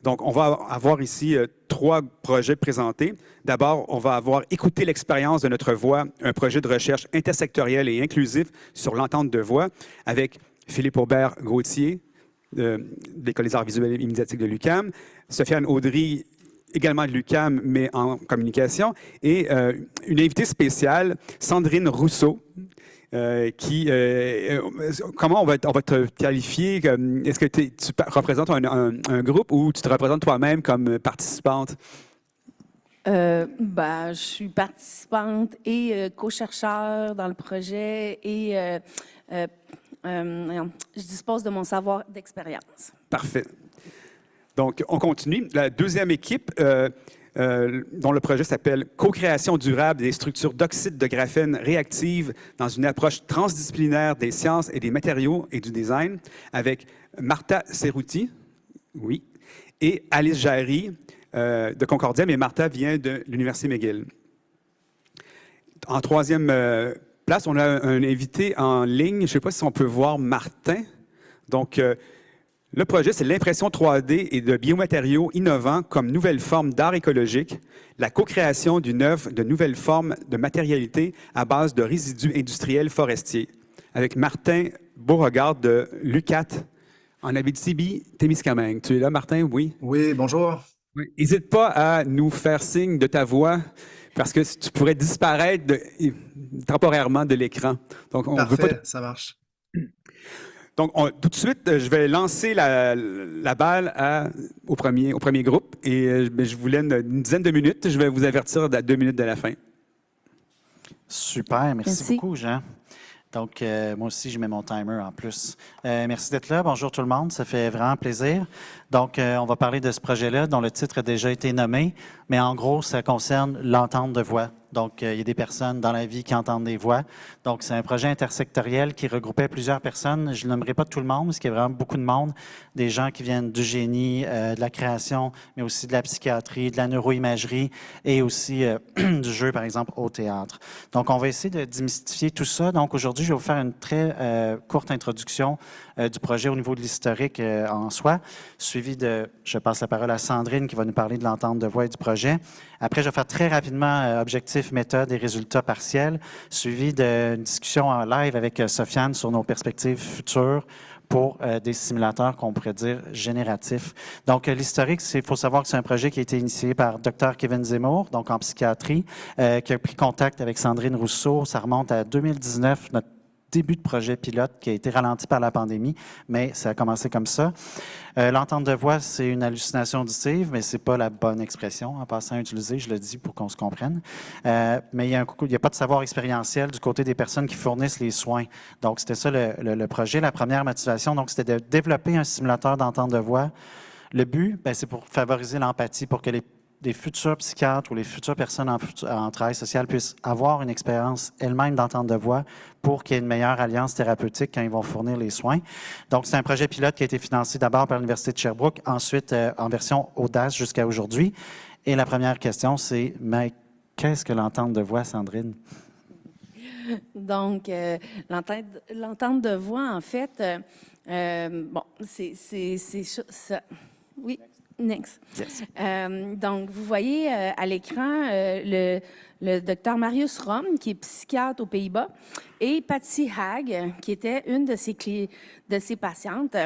Donc, on va avoir ici 3 projets présentés. D'abord, on va avoir écouté l'expérience de notre voix, un projet de recherche intersectoriel et inclusif sur l'entente de voix avec Philippe Aubert-Gauthier de l'École des arts visuels et médiatiques de l'UQAM, Sofiane Audry, également de l'UQAM, mais en communication, et une invitée spéciale, Sandrine Rousseau, comment on va te qualifier? Est-ce que tu représentes un groupe ou tu te représentes toi-même comme participante? Je suis participante et co-chercheur dans le projet et je dispose de mon savoir d'expérience. Parfait. Donc, on continue. La deuxième équipe, dont le projet s'appelle « Co-création durable des structures d'oxyde de graphène réactives dans une approche transdisciplinaire des sciences et des matériaux et du design » avec Martha Cerruti, oui, et Alice Jarry de Concordia, mais Martha vient de l'Université McGill. En troisième place, on a un invité en ligne. Je ne sais pas si on peut voir Martin. Donc, le projet, c'est l'impression 3D et de biomatériaux innovants comme nouvelle forme d'art écologique, la co-création d'une œuvre de nouvelles formes de matérialité à base de résidus industriels forestiers, avec Martin Beauregard de l'UQAT en Abitibi-Témiscamingue. Tu es là, Martin? Oui? Oui, bonjour. Oui. N'hésite pas à nous faire signe de ta voix, parce que tu pourrais disparaître temporairement de l'écran. Donc, on Parfait, veut pas ça marche. Donc, tout de suite, je vais lancer la balle au premier groupe et je vous laisse une dizaine de minutes. Je vais vous avertir à 2 minutes de la fin. Super, merci beaucoup, Jean. Donc, moi aussi, je mets mon timer en plus. Merci d'être là. Bonjour tout le monde, ça fait vraiment plaisir. Donc, on va parler de ce projet-là dont le titre a déjà été nommé, mais en gros, ça concerne l'entente de voix. Donc, il y a des personnes dans la vie qui entendent des voix. Donc, c'est un projet intersectoriel qui regroupait plusieurs personnes. Je ne nommerai pas tout le monde, parce qu'il y a vraiment beaucoup de monde. Des gens qui viennent du génie, de la création, mais aussi de la psychiatrie, de la neuroimagerie et aussi du jeu, par exemple, au théâtre. Donc, on va essayer de démystifier tout ça. Donc, aujourd'hui, je vais vous faire une très courte introduction du projet au niveau de l'historique en soi, suivi de, je passe la parole à Sandrine qui va nous parler de l'entente de voix et du projet. Après, je vais faire très rapidement objectifs, méthodes et résultats partiels, suivi d'une discussion en live avec Sofiane sur nos perspectives futures pour des simulateurs qu'on pourrait dire génératifs. Donc, l'historique, il faut savoir que c'est un projet qui a été initié par Dr. Kevin Zemmour, donc en psychiatrie, qui a pris contact avec Sandrine Rousseau. Ça remonte à 2019, notre début de projet pilote qui a été ralenti par la pandémie, mais ça a commencé comme ça. L'entente de voix, c'est une hallucination auditive, mais c'est pas la bonne expression en passant à utiliser, je le dis pour qu'on se comprenne. Mais il y a pas de savoir expérientiel du côté des personnes qui fournissent les soins. Donc, c'était ça le projet. La première motivation, donc, c'était de développer un simulateur d'entente de voix. Le but, c'est pour favoriser l'empathie, pour que les futurs psychiatres ou les futures personnes en travail social puissent avoir une expérience elles-mêmes d'entente de voix pour qu'il y ait une meilleure alliance thérapeutique quand ils vont fournir les soins. Donc, c'est un projet pilote qui a été financé d'abord par l'Université de Sherbrooke, ensuite en version Audace jusqu'à aujourd'hui. Et la première question, c'est, mais qu'est-ce que l'entente de voix, Sandrine? Donc, l'entente de voix, en fait, c'est ça. Oui. Next. Yes. Donc, vous voyez à l'écran le docteur Marius Rom, qui est psychiatre aux Pays-Bas, et Patty Haag, qui était une de ses patientes.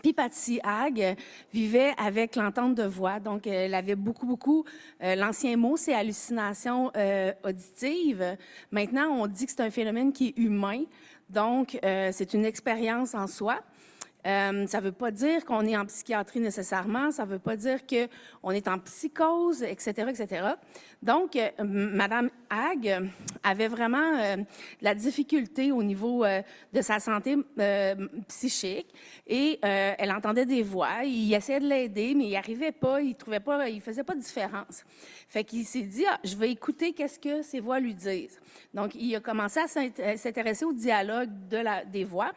Puis Patty Haag vivait avec l'entente de voix, donc elle avait beaucoup, l'ancien mot c'est hallucination auditive. Maintenant, on dit que c'est un phénomène qui est humain, donc c'est une expérience en soi. Ça ne veut pas dire qu'on est en psychiatrie nécessairement, ça ne veut pas dire qu'on est en psychose, etc., etc. Donc, Mme Haag avait vraiment la difficulté au niveau de sa santé psychique et elle entendait des voix, il essayait de l'aider, mais il n'y arrivait pas, il ne faisait pas de différence. Fait qu'il s'est dit, je vais écouter qu'est-ce que ces voix lui disent. Donc, il a commencé à s'intéresser au dialogue des voix,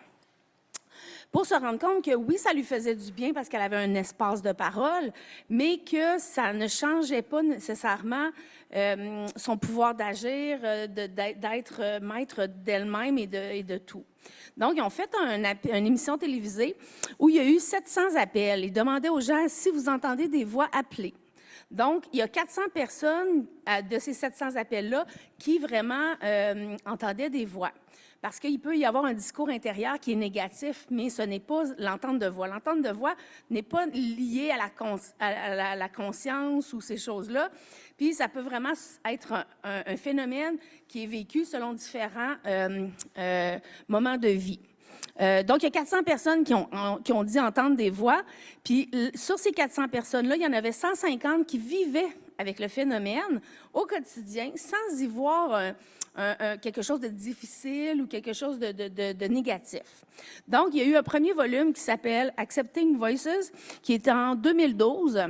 pour se rendre compte que oui, ça lui faisait du bien parce qu'elle avait un espace de parole, mais que ça ne changeait pas nécessairement son pouvoir d'agir, d'être maître d'elle-même et de tout. Donc, ils ont fait une émission télévisée où il y a eu 700 appels. Ils demandaient aux gens si vous entendez des voix, appelez. Donc, il y a 400 personnes de ces 700 appels-là qui vraiment entendaient des voix. Parce qu'il peut y avoir un discours intérieur qui est négatif, mais ce n'est pas l'entente de voix. L'entente de voix n'est pas liée à la conscience ou ces choses-là. Puis, ça peut vraiment être un phénomène qui est vécu selon différents moments de vie. Donc, il y a 400 personnes qui ont dit entendre des voix. Puis, sur ces 400 personnes-là, il y en avait 150 qui vivaient avec le phénomène au quotidien sans y voir quelque chose de difficile ou quelque chose de négatif. Donc, il y a eu un premier volume qui s'appelle « Accepting Voices » qui était en 2012,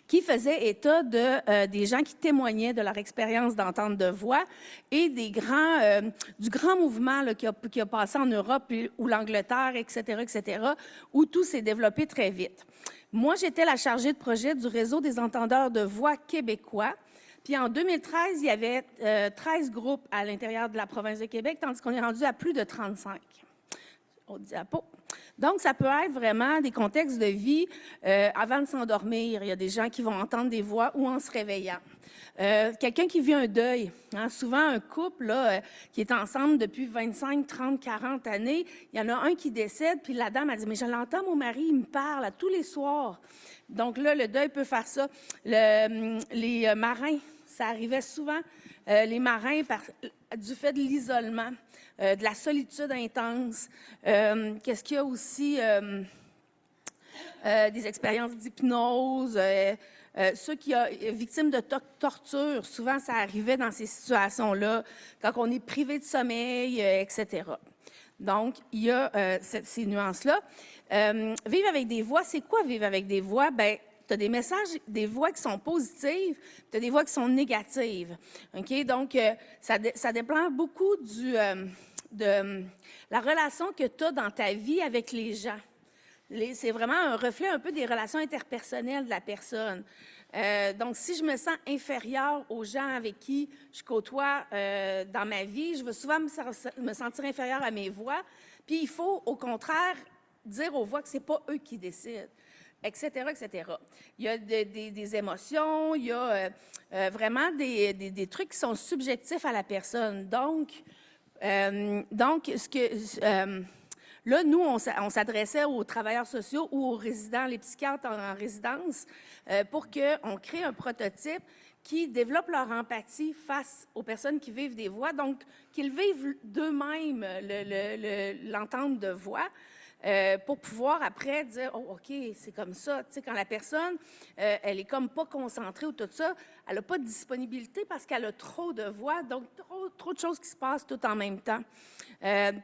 qui faisait état des gens qui témoignaient de leur expérience d'entente de voix et du grand mouvement là, qui a passé en Europe ou l'Angleterre, etc., où tout s'est développé très vite. Moi, j'étais la chargée de projet du réseau des entendeurs de voix québécois. Puis en 2013, il y avait 13 groupes à l'intérieur de la province de Québec, tandis qu'on est rendu à plus de 35 au diapo. Donc, ça peut être vraiment des contextes de vie avant de s'endormir. Il y a des gens qui vont entendre des voix ou en se réveillant. Quelqu'un qui vit un deuil, hein, souvent un couple là, qui est ensemble depuis 25, 30, 40 années, il y en a un qui décède, puis la dame a dit « Mais je l'entends, mon mari, il me parle à tous les soirs. » Donc là, le deuil peut faire ça. Les marins, ça arrivait souvent, les marins, du fait de l'isolement, de la solitude intense. Qu'est-ce qu'il y a aussi? Des expériences d'hypnose. Ceux qui sont victimes de torture, souvent, ça arrivait dans ces situations-là, quand on est privé de sommeil, etc. Donc, il y a ces nuances-là. Vivre avec des voix, c'est quoi vivre avec des voix? Bien, tu as des messages, des voix qui sont positives, tu as des voix qui sont négatives. OK? Donc, ça dépend beaucoup de la relation que tu as dans ta vie avec les gens. C'est vraiment un reflet un peu des relations interpersonnelles de la personne. Donc, si je me sens inférieure aux gens avec qui je côtoie dans ma vie, je vais souvent me sentir inférieure à mes voix. Puis, il faut, au contraire, dire aux voix que ce n'est pas eux qui décident, etc., etc. Il y a des émotions, il y a vraiment des trucs qui sont subjectifs à la personne. Donc là, nous, on s'adressait aux travailleurs sociaux ou aux résidents, les psychiatres en résidence, pour qu'on crée un prototype qui développe leur empathie face aux personnes qui vivent des voix, donc qu'ils vivent d'eux-mêmes l'entente de voix, pour pouvoir après dire « Oh, OK, c'est comme ça. » Tu sais, quand la personne, elle est comme pas concentrée ou tout ça, elle n'a pas de disponibilité parce qu'elle a trop de voix, donc trop de choses qui se passent tout en même temps.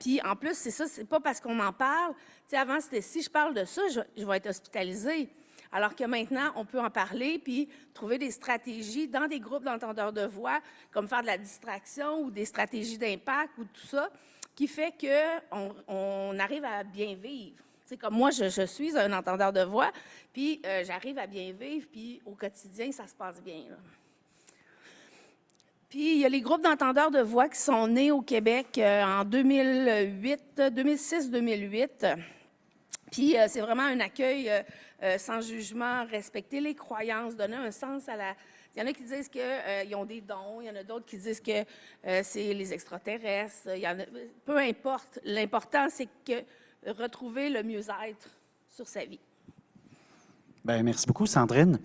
Puis en plus, c'est ça, c'est pas parce qu'on en parle. Tu sais, avant, c'était si je parle de ça, je vais être hospitalisée. Alors que maintenant, on peut en parler puis trouver des stratégies dans des groupes d'entendeurs de voix, comme faire de la distraction ou des stratégies d'impact ou tout ça, qui fait qu'on arrive à bien vivre. Tu sais, comme moi, je suis un entendeur de voix, puis j'arrive à bien vivre, puis au quotidien, ça se passe bien, là. Puis, il y a les groupes d'entendeurs de voix qui sont nés au Québec en 2006-2008. Puis, c'est vraiment un accueil sans jugement, respecter les croyances, donner un sens à la... Il y en a qui disent qu'ils ont des dons, il y en a d'autres qui disent que c'est les extraterrestres. Peu importe. L'important, c'est que retrouver le mieux-être sur sa vie. Bien, merci beaucoup, Sandrine.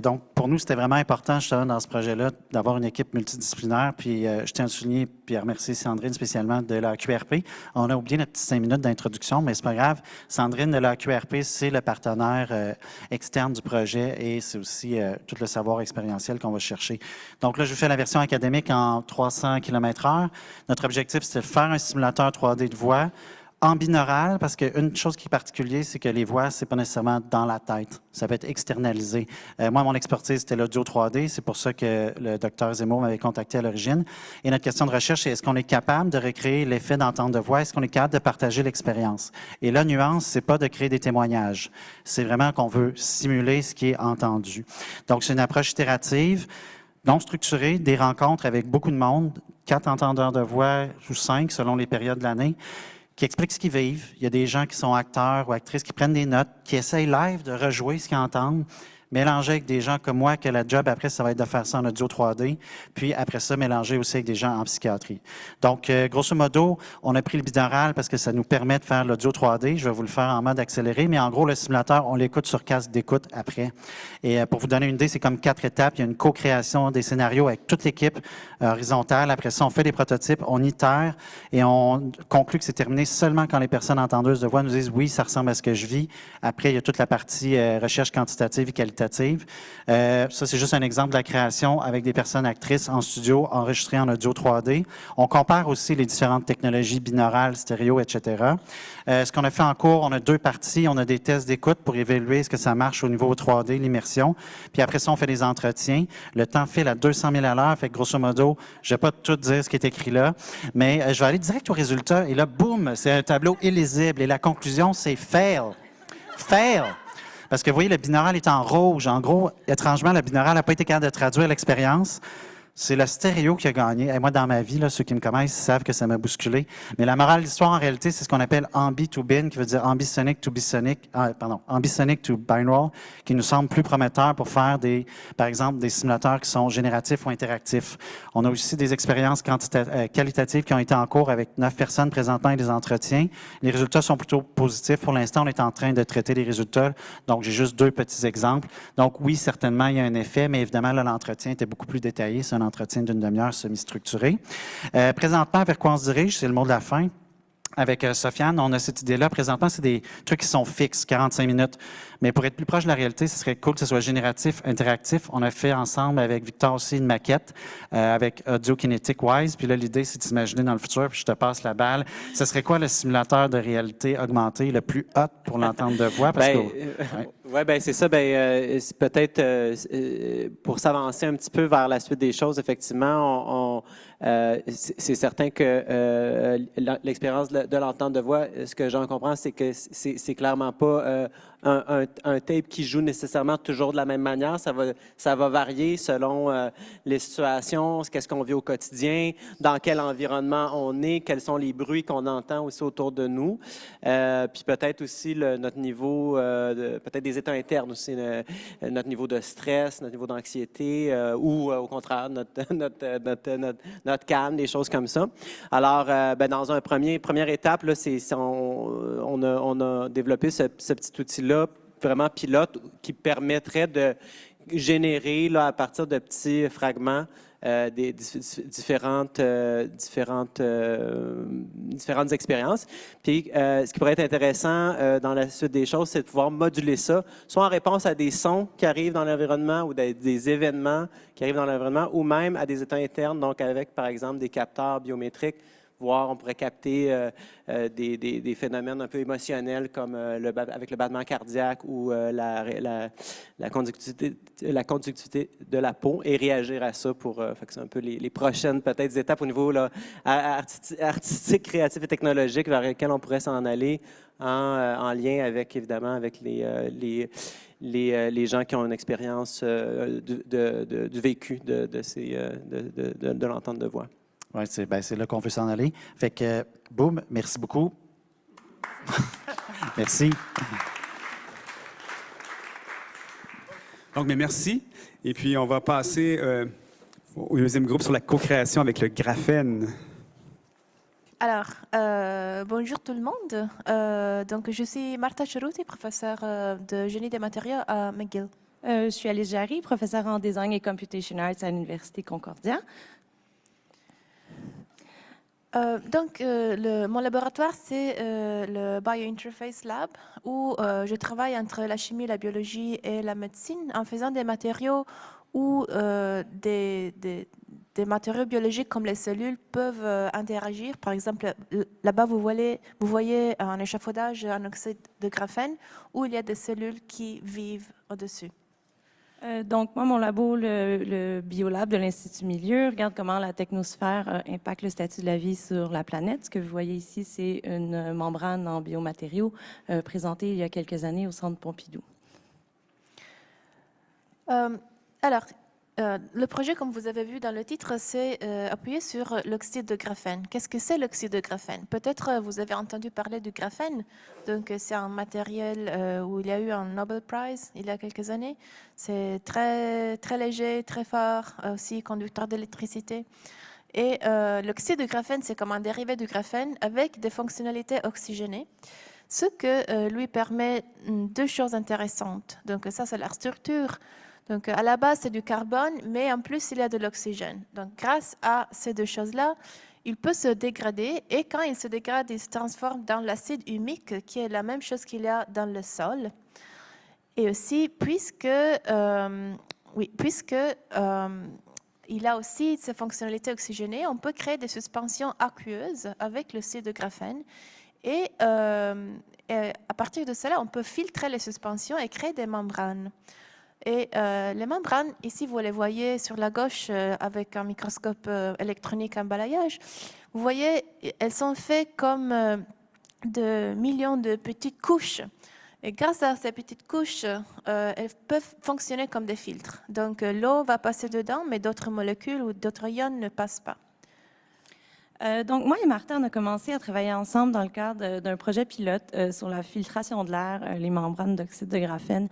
Donc, pour nous, c'était vraiment important, justement, dans ce projet-là, d'avoir une équipe multidisciplinaire. Puis, je tiens à souligner puis à remercier Sandrine spécialement de la QRP. On a oublié notre petit 5 minutes d'introduction, mais c'est pas grave. Sandrine de la QRP, c'est le partenaire externe du projet et c'est aussi tout le savoir expérientiel qu'on va chercher. Donc là, je vous fais la version académique en 300 km/h. Notre objectif, c'est de faire un simulateur 3D de voix en binaural, parce qu'une chose qui est particulière, c'est que les voix, c'est pas nécessairement dans la tête. Ça peut être externalisé. Moi, mon expertise, c'était l'audio 3D. C'est pour ça que le docteur Zemmour m'avait contacté à l'origine. Et notre question de recherche, c'est est-ce qu'on est capable de recréer l'effet d'entente de voix? Est-ce qu'on est capable de partager l'expérience? Et la nuance, c'est pas de créer des témoignages. C'est vraiment qu'on veut simuler ce qui est entendu. Donc, c'est une approche itérative. non structuré, des rencontres avec beaucoup de monde, 4 entendeurs de voix ou 5 selon les périodes de l'année, qui expliquent ce qu'ils vivent. Il y a des gens qui sont acteurs ou actrices qui prennent des notes, qui essayent live de rejouer ce qu'ils entendent, mélanger avec des gens comme moi, que la job après, ça va être de faire ça en audio 3D, puis après ça, mélanger aussi avec des gens en psychiatrie. Donc, grosso modo, on a pris le binaural parce que ça nous permet de faire l'audio 3D. Je vais vous le faire en mode accéléré, mais en gros, le simulateur, on l'écoute sur casque d'écoute après. Et pour vous donner une idée, c'est comme 4 étapes. Il y a une co-création des scénarios avec toute l'équipe horizontale. Après ça, on fait des prototypes, on itère et on conclut que c'est terminé seulement quand les personnes entendeuses de voix nous disent « oui, ça ressemble à ce que je vis ». Après, il y a toute la partie recherche quantitative et qualitative. Ça, c'est juste un exemple de la création avec des personnes actrices en studio, enregistrées en audio 3D. On compare aussi les différentes technologies binaurales, stéréo, etc. Ce qu'on a fait en cours, on a 2 parties. On a des tests d'écoute pour évaluer est-ce que ça marche au niveau 3D, l'immersion. Puis après ça, on fait des entretiens. Le temps file à 200 000 à l'heure. Fait que grosso modo, je ne vais pas tout dire ce qui est écrit là, mais je vais aller direct au résultat. Et là, boum, c'est un tableau illisible. Et la conclusion, c'est « fail ». Fail. Parce que vous voyez, le binaural est en rouge. En gros, étrangement, le binaural n'a pas été capable de traduire l'expérience. C'est le stéréo qui a gagné. Et moi, dans ma vie, là, ceux qui me connaissent savent que ça m'a bousculé. Mais la morale de l'histoire, en réalité, c'est ce qu'on appelle ambi to bin, qui veut dire ambisonic to bisonic, ambisonic to binaural, qui nous semble plus prometteur pour faire par exemple, des simulateurs qui sont génératifs ou interactifs. On a aussi des expériences qualitatives qui ont été en cours avec 9 personnes présentement et des entretiens. Les résultats sont plutôt positifs. Pour l'instant, on est en train de traiter les résultats. Donc, j'ai juste 2 petits exemples. Donc, oui, certainement, il y a un effet, mais évidemment, là, l'entretien était beaucoup plus détaillé. C'est un entretien d'une demi-heure semi-structuré. Présentement, vers quoi on se dirige? C'est le mot de la fin. Avec Sofiane, on a cette idée-là. Présentement, c'est des trucs qui sont fixes, 45 minutes. Mais pour être plus proche de la réalité, ce serait cool que ce soit génératif, interactif. On a fait ensemble avec Victor aussi une maquette avec Audio Kinetic Wise. Puis là, l'idée, c'est de s'imaginer dans le futur, puis je te passe la balle. Ce serait quoi le simulateur de réalité augmentée le plus hot pour l'entendre de voix? Parce c'est ça. C'est peut-être pour s'avancer un petit peu vers la suite des choses, effectivement, c'est certain que l'expérience de l'entente de voix, ce que j'en comprends, c'est que c'est clairement pas un tape qui joue nécessairement toujours de la même manière. Ça va varier selon les situations, qu'est-ce qu'on vit au quotidien, dans quel environnement on est, quels sont les bruits qu'on entend aussi autour de nous. Puis peut-être aussi notre niveau, peut-être des états internes aussi, notre niveau de stress, notre niveau d'anxiété ou au contraire notre calme, des choses comme ça. Alors, dans une première étape, là, on a développé ce petit outil-là vraiment pilote qui permettrait de générer là, à partir de petits fragments des différentes expériences. Puis, ce qui pourrait être intéressant dans la suite des choses, c'est de pouvoir moduler ça, soit en réponse à des sons qui arrivent dans l'environnement ou des événements qui arrivent dans l'environnement, ou même à des états internes, donc avec, par exemple, des capteurs biométriques. Voire on pourrait capter des phénomènes un peu émotionnels comme avec le battement cardiaque ou la conductivité de la peau et réagir à ça pour c'est un peu les prochaines peut-être étapes au niveau là, artistique, créatif et technologique vers lesquelles on pourrait s'en aller en lien avec évidemment avec les gens qui ont une expérience du vécu de l'entente de voix. Oui, c'est là qu'on veut s'en aller. Fait que, boum, merci beaucoup. Merci. Donc, mais merci. Et puis, on va passer au deuxième groupe sur la co-création avec le graphène. Alors, bonjour tout le monde. Donc, je suis Martha Cherouti, professeure de génie des matériaux à McGill. Je suis Alice Jarry, professeure en design et computation arts à l'Université Concordia. Mon laboratoire, c'est le Biointerface Lab, où je travaille entre la chimie, la biologie et la médecine en faisant des matériaux où des matériaux biologiques comme les cellules peuvent interagir. Par exemple, là-bas, vous voyez un échafaudage en oxyde de graphène où il y a des cellules qui vivent au-dessus. Donc, moi, mon labo, le Biolab de l'Institut Milieu, regarde comment la technosphère impacte le statut de la vie sur la planète. Ce que vous voyez ici, c'est une membrane en biomatériaux présentée il y a quelques années au Centre Pompidou. Le projet, comme vous avez vu dans le titre, c'est appuyé sur l'oxyde de graphène. Qu'est-ce que c'est l'oxyde de graphène? Peut-être vous avez entendu parler du graphène. Donc, c'est un matériel où il y a eu un Nobel Prize il y a quelques années. C'est très, très léger, très fort, aussi conducteur d'électricité. Et l'oxyde de graphène, c'est comme un dérivé du graphène avec des fonctionnalités oxygénées, ce que lui permet deux choses intéressantes. Donc, ça, c'est la structure. Donc, à la base, c'est du carbone, mais en plus, il y a de l'oxygène. Donc, grâce à ces deux choses-là, il peut se dégrader. Et quand il se dégrade, il se transforme dans l'acide humique, qui est la même chose qu'il y a dans le sol. Et aussi, puisque il a aussi ces fonctionnalités oxygénées, on peut créer des suspensions aqueuses avec l'oxyde de graphène. Et à partir de cela, on peut filtrer les suspensions et créer des membranes. Et les membranes, ici, vous les voyez sur la gauche avec un microscope électronique en balayage. Vous voyez, elles sont faites comme de millions de petites couches. Et grâce à ces petites couches, elles peuvent fonctionner comme des filtres. Donc, l'eau va passer dedans, mais d'autres molécules ou d'autres ions ne passent pas. Donc, moi et Martin, on a commencé à travailler ensemble dans le cadre d'un projet pilote sur la filtration de l'air, les membranes d'oxyde de graphène.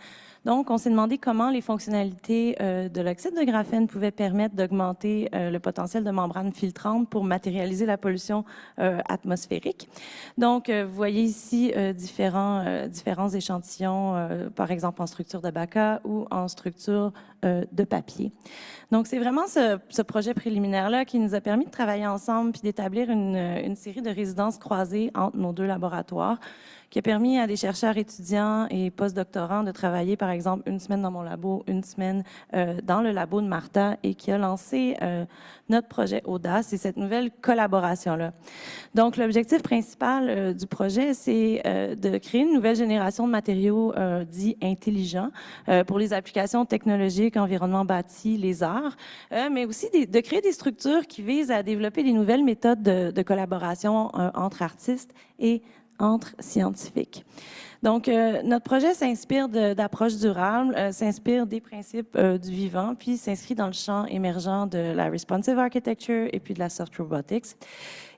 Donc, on s'est demandé comment les fonctionnalités de l'oxyde de graphène pouvaient permettre d'augmenter le potentiel de membranes filtrantes pour matérialiser la pollution atmosphérique. Donc, vous voyez ici différents échantillons, par exemple en structure de Baca ou en structure de papier. Donc, c'est vraiment ce projet préliminaire-là qui nous a permis de travailler ensemble puis d'établir une série de résidences croisées entre nos deux laboratoires, qui a permis à des chercheurs étudiants et postdoctorants de travailler, par exemple, une semaine dans mon labo, une semaine dans le labo de Martha, et qui a lancé notre projet Audace et cette nouvelle collaboration-là. Donc, l'objectif principal du projet, c'est de créer une nouvelle génération de matériaux dits intelligents pour les applications technologiques, environnement bâti, les arts, mais aussi de créer des structures qui visent à développer des nouvelles méthodes de collaboration entre artistes et entre scientifiques. Donc, notre projet s'inspire d'approches durables, s'inspire des principes du vivant, puis s'inscrit dans le champ émergent de la responsive architecture et puis de la soft robotics.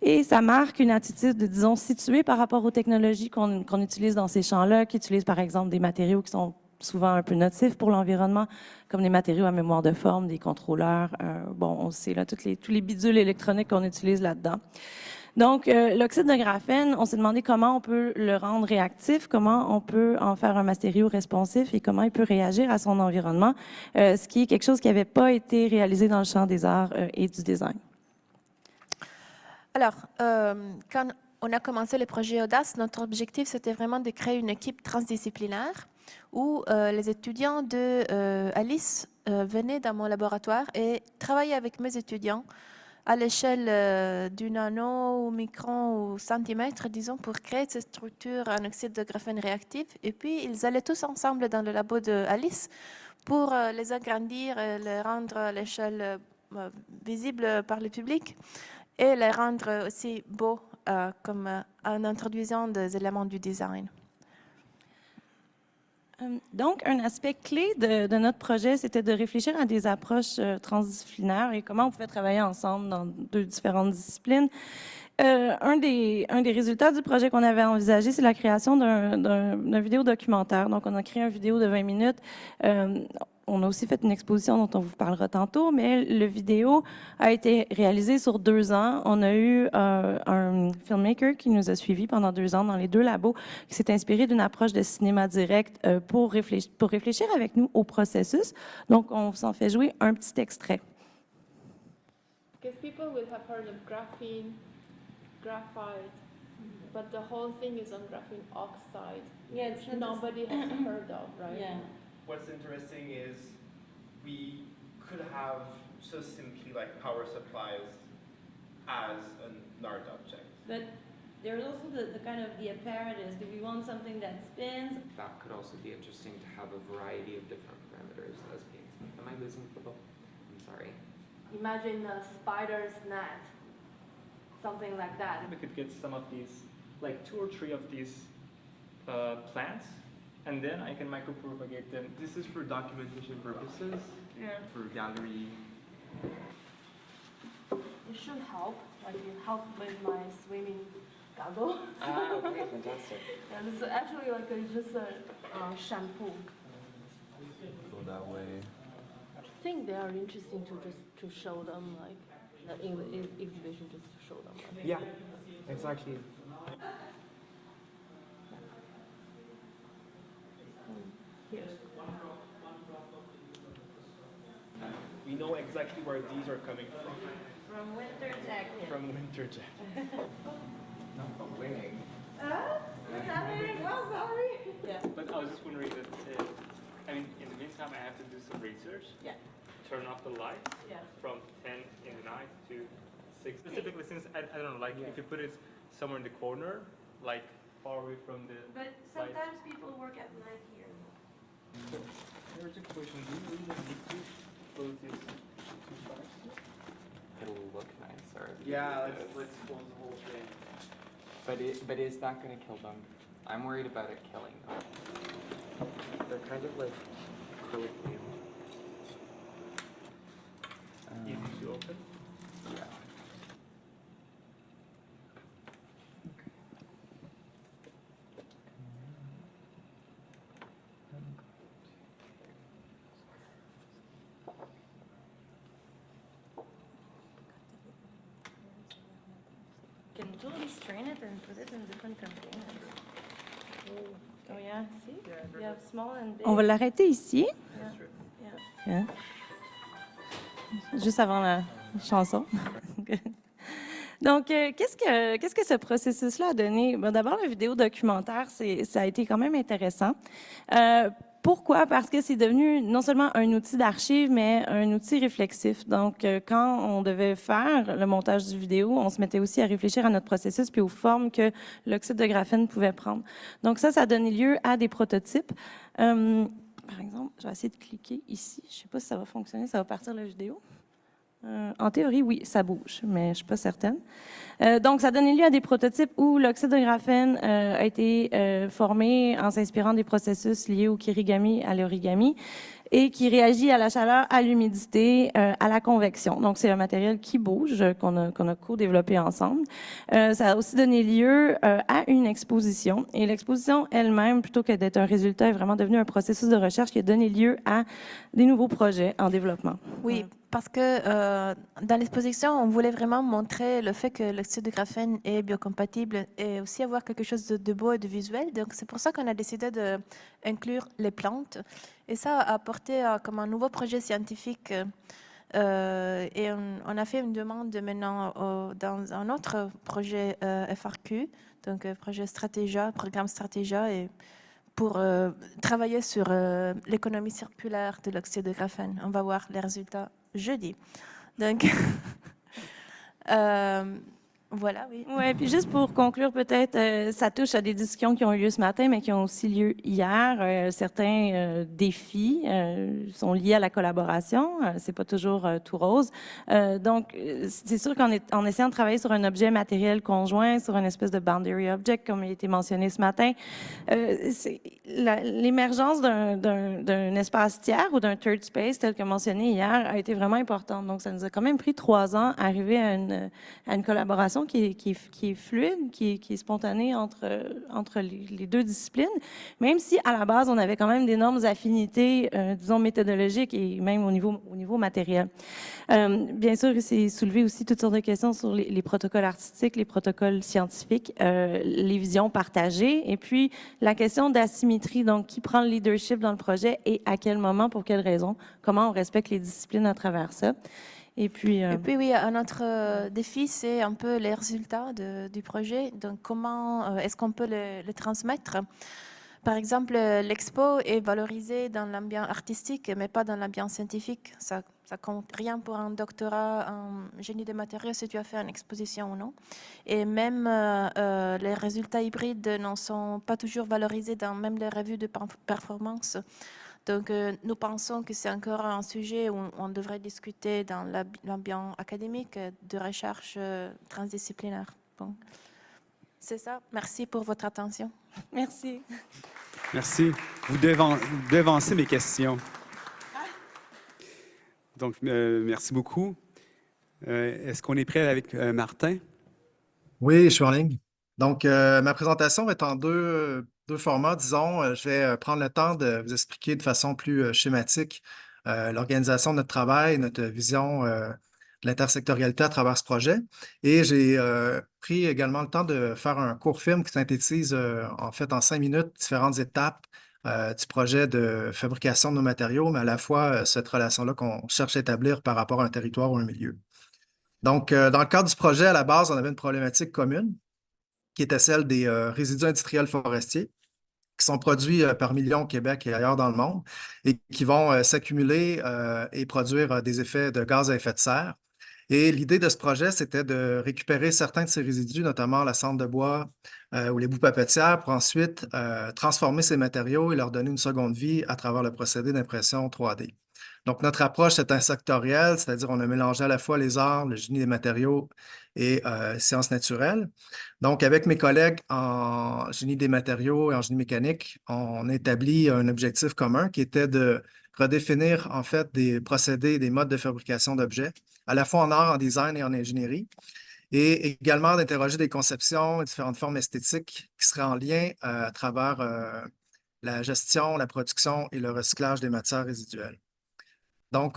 Et ça marque une attitude, disons, située par rapport aux technologies qu'on utilise dans ces champs-là, qui utilisent par exemple des matériaux qui sont souvent un peu nocifs pour l'environnement, comme des matériaux à mémoire de forme, des contrôleurs, bon, on sait là, tous les bidules électroniques qu'on utilise là-dedans. Donc, l'oxyde de graphène, on s'est demandé comment on peut le rendre réactif, comment on peut en faire un matériau responsif et comment il peut réagir à son environnement, ce qui est quelque chose qui n'avait pas été réalisé dans le champ des arts et du design. Alors, quand on a commencé le projet Audace, notre objectif, c'était vraiment de créer une équipe transdisciplinaire où les étudiants de Alice venaient dans mon laboratoire et travaillaient avec mes étudiants à l'échelle du nano, ou micron ou centimètre, disons, pour créer cette structure en oxyde de graphène réactif. Et puis, ils allaient tous ensemble dans le labo de Alice pour les agrandir et les rendre à l'échelle visible par le public et les rendre aussi beaux comme en introduisant des éléments du design. Donc, un aspect clé de notre projet, c'était de réfléchir à des approches transdisciplinaires et comment on pouvait travailler ensemble dans deux différentes disciplines. Un des résultats du projet qu'on avait envisagé, c'est la création d'un vidéo-documentaire. Donc, on a créé une vidéo de 20 minutes. On a aussi fait une exposition dont on vous parlera tantôt, mais le vidéo a été réalisé sur 2 ans. On a eu un filmmaker qui nous a suivis pendant 2 ans dans les 2 labos, qui s'est inspiré d'une approche de cinéma direct pour réfléchir avec nous au processus. Donc, on vous en fait jouer un petit extrait. Because people will have heard of graphene, graphite, but the whole thing is on graphene oxide, which nobody has heard of, right? Yeah. What's interesting is we could have so simply like power supplies as an art object. But there's also the kind of the apparatus. Do we want something that spins? That could also be interesting to have a variety of different parameters as being. Am I losing the book? I'm sorry. Imagine a spider's net, something like that. We could get some of these, like 2 or 3 of these plants and then I can micropropagate them. This is for documentation purposes, for gallery. It should help, like it helped with my swimming goggle. Ah, okay, fantastic. And it's actually like just a shampoo. Go that way. I think they are interesting to show them, like in the exhibition, just to show them. Like. Yeah, exactly. Here. We know exactly where these are coming from. From winter jacket. From winter jacket. Not complaining. What's happening? Well, sorry. Yeah. But I was just wondering that, I mean, in the meantime, I have to do some research. Yeah. Turn off the lights Yeah. from 10 in the night to 6. Specifically, since, I don't know, like if you put it somewhere in the corner, like far away from the But sometimes people work at night here. urgent question, do you really need to close this too fast? It'll look nicer. Yeah, let's close the whole thing. But is that going to kill them? I'm worried about it killing them. They're kind of like acrylic nails. Easy to open. Yeah. You can totally strain it and put it in different containers. Oh yeah, see? You have small and big. On va l'arrêter ici. Yeah. Juste avant la chanson. Donc, qu'est-ce que ce processus-là a donné? Bon, d'abord, le vidéo documentaire, ça a été quand même intéressant. Pourquoi? Parce que c'est devenu non seulement un outil d'archive, mais un outil réflexif. Donc, quand on devait faire le montage du vidéo, on se mettait aussi à réfléchir à notre processus puis aux formes que l'oxyde de graphène pouvait prendre. Donc ça a donné lieu à des prototypes. Par exemple, je vais essayer de cliquer ici. Je ne sais pas si ça va fonctionner, ça va partir la vidéo. En théorie, oui, ça bouge, mais je ne suis pas certaine. Donc, ça a donné lieu à des prototypes où l'oxyde de graphène a été formé en s'inspirant des processus liés au kirigami, à l'origami, et qui réagit à la chaleur, à l'humidité, à la convection. Donc, c'est un matériel qui bouge, qu'on a co-développé ensemble. Ça a aussi donné lieu à une exposition. Et l'exposition elle-même, plutôt que d'être un résultat, est vraiment devenue un processus de recherche qui a donné lieu à des nouveaux projets en développement. Oui, parce que dans l'exposition, on voulait vraiment montrer le fait que l'oxyde de graphène est biocompatible et aussi avoir quelque chose de beau et de visuel. Donc, c'est pour ça qu'on a décidé d'inclure les plantes. Et ça a apporté comme un nouveau projet scientifique. Et on a fait une demande maintenant dans un autre projet FRQ, donc projet Stratégia, programme Stratégia, et pour travailler sur l'économie circulaire de l'oxyde de graphène. On va voir les résultats jeudi. Donc, voilà, oui. Oui, puis juste pour conclure, peut-être, ça touche à des discussions qui ont eu lieu ce matin, mais qui ont aussi lieu hier. Certains défis sont liés à la collaboration. C'est pas toujours tout rose. Donc, c'est sûr qu'en essayant de travailler sur un objet matériel conjoint, sur une espèce de boundary object, comme il a été mentionné ce matin, l'émergence d'un espace tiers ou d'un third space, tel que mentionné hier, a été vraiment importante. Donc, ça nous a quand même pris 3 ans à arriver à une collaboration qui est fluide, qui est spontanée entre les deux disciplines, même si à la base, on avait quand même d'énormes affinités, disons, méthodologiques et même au niveau matériel. Bien sûr, il s'est soulevé aussi toutes sortes de questions sur les protocoles artistiques, les protocoles scientifiques, les visions partagées, et puis la question d'asymétrie, donc qui prend le leadership dans le projet et à quel moment, pour quelles raisons, comment on respecte les disciplines à travers ça. Et puis, oui, un autre défi, c'est un peu les résultats du projet. Donc, comment est-ce qu'on peut le transmettre? Par exemple, l'expo est valorisée dans l'ambiance artistique, mais pas dans l'ambiance scientifique. Ça compte rien pour un doctorat en génie des matériaux si tu as fait une exposition ou non. Et même les résultats hybrides ne sont pas toujours valorisés dans même les revues de performance. Donc, nous pensons que c'est encore un sujet où on devrait discuter dans l'ambiance académique de recherche transdisciplinaire. Bon. C'est ça. Merci pour votre attention. merci. Merci. Vous devancez mes questions. Donc, merci beaucoup. Est-ce qu'on est prêt avec Martin? Oui, je suis en ligne. Donc, ma présentation va être en deux formats, disons. Je vais prendre le temps de vous expliquer de façon plus schématique l'organisation de notre travail, notre vision de l'intersectorialité à travers ce projet. Et j'ai pris également le temps de faire un court film qui synthétise en fait en 5 minutes différentes étapes du projet de fabrication de nos matériaux, mais à la fois cette relation-là qu'on cherche à établir par rapport à un territoire ou un milieu. Donc, dans le cadre du projet, à la base, on avait une problématique commune qui était celle des résidus industriels forestiers qui sont produits par millions au Québec et ailleurs dans le monde et qui vont s'accumuler et produire des effets de gaz à effet de serre. Et l'idée de ce projet, c'était de récupérer certains de ces résidus, notamment la cendre de bois ou les boues papetières, pour ensuite transformer ces matériaux et leur donner une seconde vie à travers le procédé d'impression 3D. Donc, notre approche est insectorielle, c'est-à-dire on a mélangé à la fois les arts, le génie des matériaux et sciences naturelles. Donc, avec mes collègues en génie des matériaux et en génie mécanique, on a établi un objectif commun qui était de redéfinir en fait des procédés, des modes de fabrication d'objets, à la fois en art, en design et en ingénierie, et également d'interroger des conceptions et différentes formes esthétiques qui seraient en lien à travers la gestion, la production et le recyclage des matières résiduelles. Donc,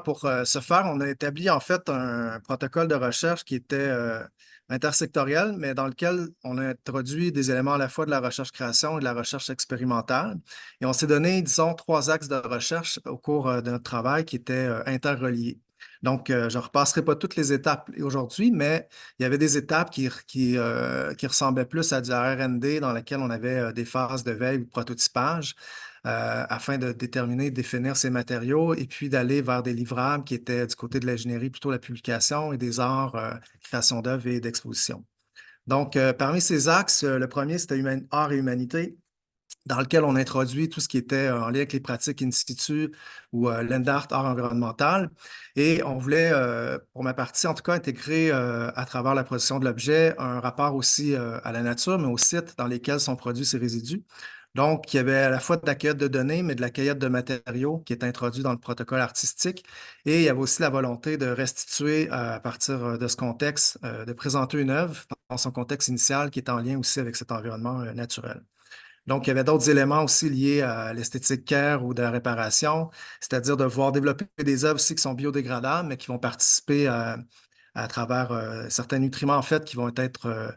pour ce faire, on a établi en fait un protocole de recherche qui était intersectoriel, mais dans lequel on a introduit des éléments à la fois de la recherche-création et de la recherche expérimentale. Et on s'est donné, disons, 3 axes de recherche au cours de notre travail qui étaient interreliés. Donc, je ne repasserai pas toutes les étapes aujourd'hui, mais il y avait des étapes qui ressemblaient plus à du R&D dans lesquelles on avait des phases de veille ou de prototypage afin de déterminer, de définir ces matériaux et puis d'aller vers des livrables qui étaient du côté de l'ingénierie, plutôt la publication et des arts, création d'œuvres et d'exposition. Donc, parmi ces axes, le premier, c'était art et humanité, dans lequel on introduit tout ce qui était en lien avec les pratiques in situ ou l'ENDART, art environnemental. Et on voulait, pour ma partie, en tout cas, intégrer à travers la production de l'objet un rapport aussi à la nature, mais aux sites dans lesquels sont produits ces résidus. Donc, il y avait à la fois de la cueillette de données, mais de la cueillette de matériaux qui est introduit dans le protocole artistique. Et il y avait aussi la volonté de restituer à partir de ce contexte, de présenter une œuvre dans son contexte initial qui est en lien aussi avec cet environnement naturel. Donc, il y avait d'autres éléments aussi liés à l'esthétique care ou de la réparation, c'est-à-dire de voir développer des œuvres aussi qui sont biodégradables, mais qui vont participer à travers certains nutriments, en fait, qui vont être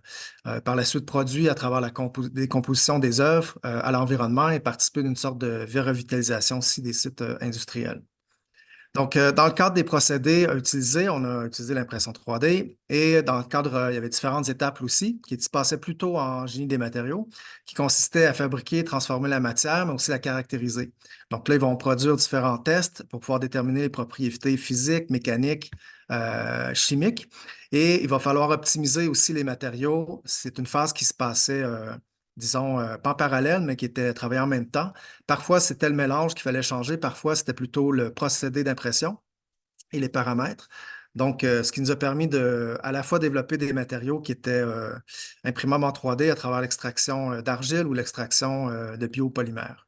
par la suite produits à travers la décomposition des œuvres à l'environnement et participer d'une sorte de revitalisation aussi des sites industriels. Donc, dans le cadre des procédés à utiliser, on a utilisé l'impression 3D et dans le cadre, il y avait différentes étapes aussi qui se passaient plutôt en génie des matériaux, qui consistaient à fabriquer, transformer la matière, mais aussi la caractériser. Donc là, ils vont produire différents tests pour pouvoir déterminer les propriétés physiques, mécaniques, chimiques. Et il va falloir optimiser aussi les matériaux. C'est une phase qui se passait disons, pas en parallèle, mais qui étaient travaillés en même temps. Parfois, c'était le mélange qu'il fallait changer. Parfois, c'était plutôt le procédé d'impression et les paramètres. Donc, ce qui nous a permis de, à la fois développer des matériaux qui étaient imprimables en 3D à travers l'extraction d'argile ou l'extraction de biopolymères.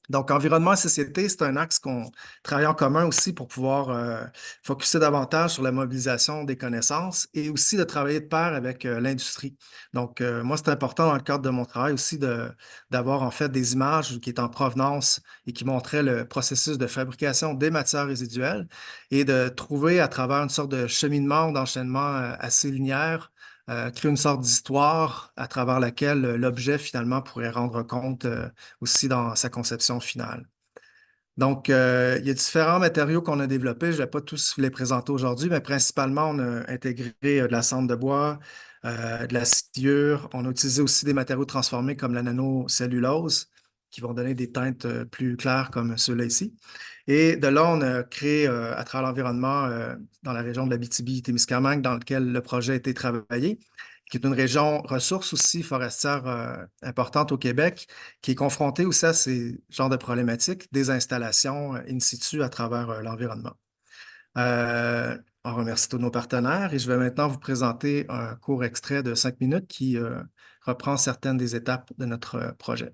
Donc, environnement et société, c'est un axe qu'on travaille en commun aussi pour pouvoir focusser davantage sur la mobilisation des connaissances et aussi de travailler de pair avec l'industrie. Donc, moi, c'est important dans le cadre de mon travail aussi d'avoir en fait des images qui étaient en provenance et qui montraient le processus de fabrication des matières résiduelles et de trouver à travers une sorte de cheminement ou d'enchaînement assez linéaire créer une sorte d'histoire à travers laquelle l'objet finalement pourrait rendre compte aussi dans sa conception finale. Donc, il y a différents matériaux qu'on a développés. Je ne vais pas tous vous les présenter aujourd'hui, mais principalement, on a intégré de la cendre de bois, de la sciure. On a utilisé aussi des matériaux transformés comme la nanocellulose, qui vont donner des teintes plus claires comme ceux-là ici. Et de là, on a créé à travers l'environnement dans la région de l'Abitibi-Témiscamingue, dans lequel le projet a été travaillé, qui est une région ressource aussi forestière importante au Québec, qui est confrontée aussi à ces genres de problématiques, des installations in situ à travers l'environnement. On remercie tous nos partenaires et je vais maintenant vous présenter un court extrait de 5 minutes qui reprend certaines des étapes de notre projet.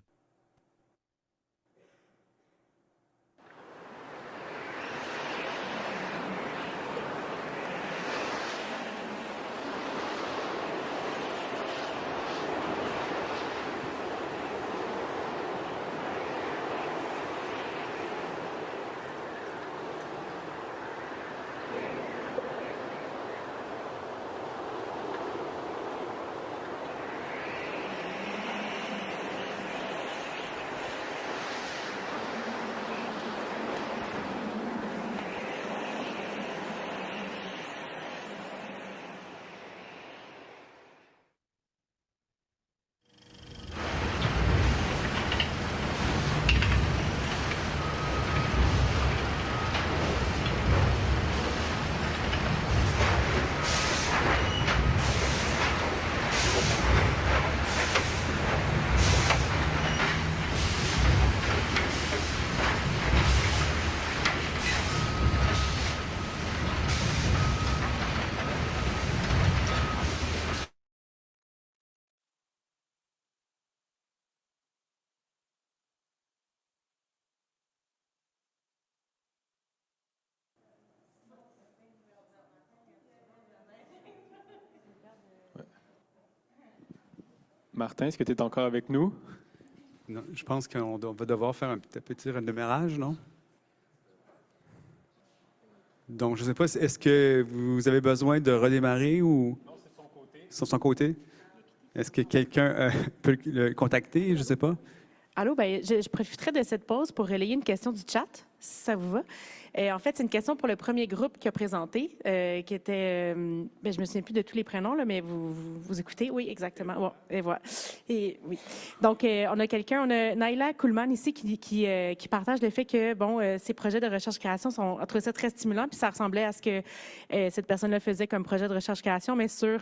Martin, est-ce que tu es encore avec nous? Non, je pense qu'on va devoir faire un petit redémarrage, non? Donc, je ne sais pas, est-ce que vous avez besoin de redémarrer ou... Non, c'est de son côté. Sur son côté? Est-ce que quelqu'un peut le contacter? Je ne sais pas. Allô, ben, je profiterai de cette pause pour relayer une question du chat, si ça vous va. En fait, c'est une question pour le premier groupe qui a présenté, qui était, ben, je me souviens plus de tous les prénoms, là, mais vous écoutez, oui, exactement. Bon, et voilà. Et oui. Donc, on a quelqu'un, on a Naila Kuhlman ici qui partage le fait que, bon, ces projets de recherche-création sont, on trouve ça très stimulant, puis ça ressemblait à ce que cette personne-là faisait comme projet de recherche-création, mais sur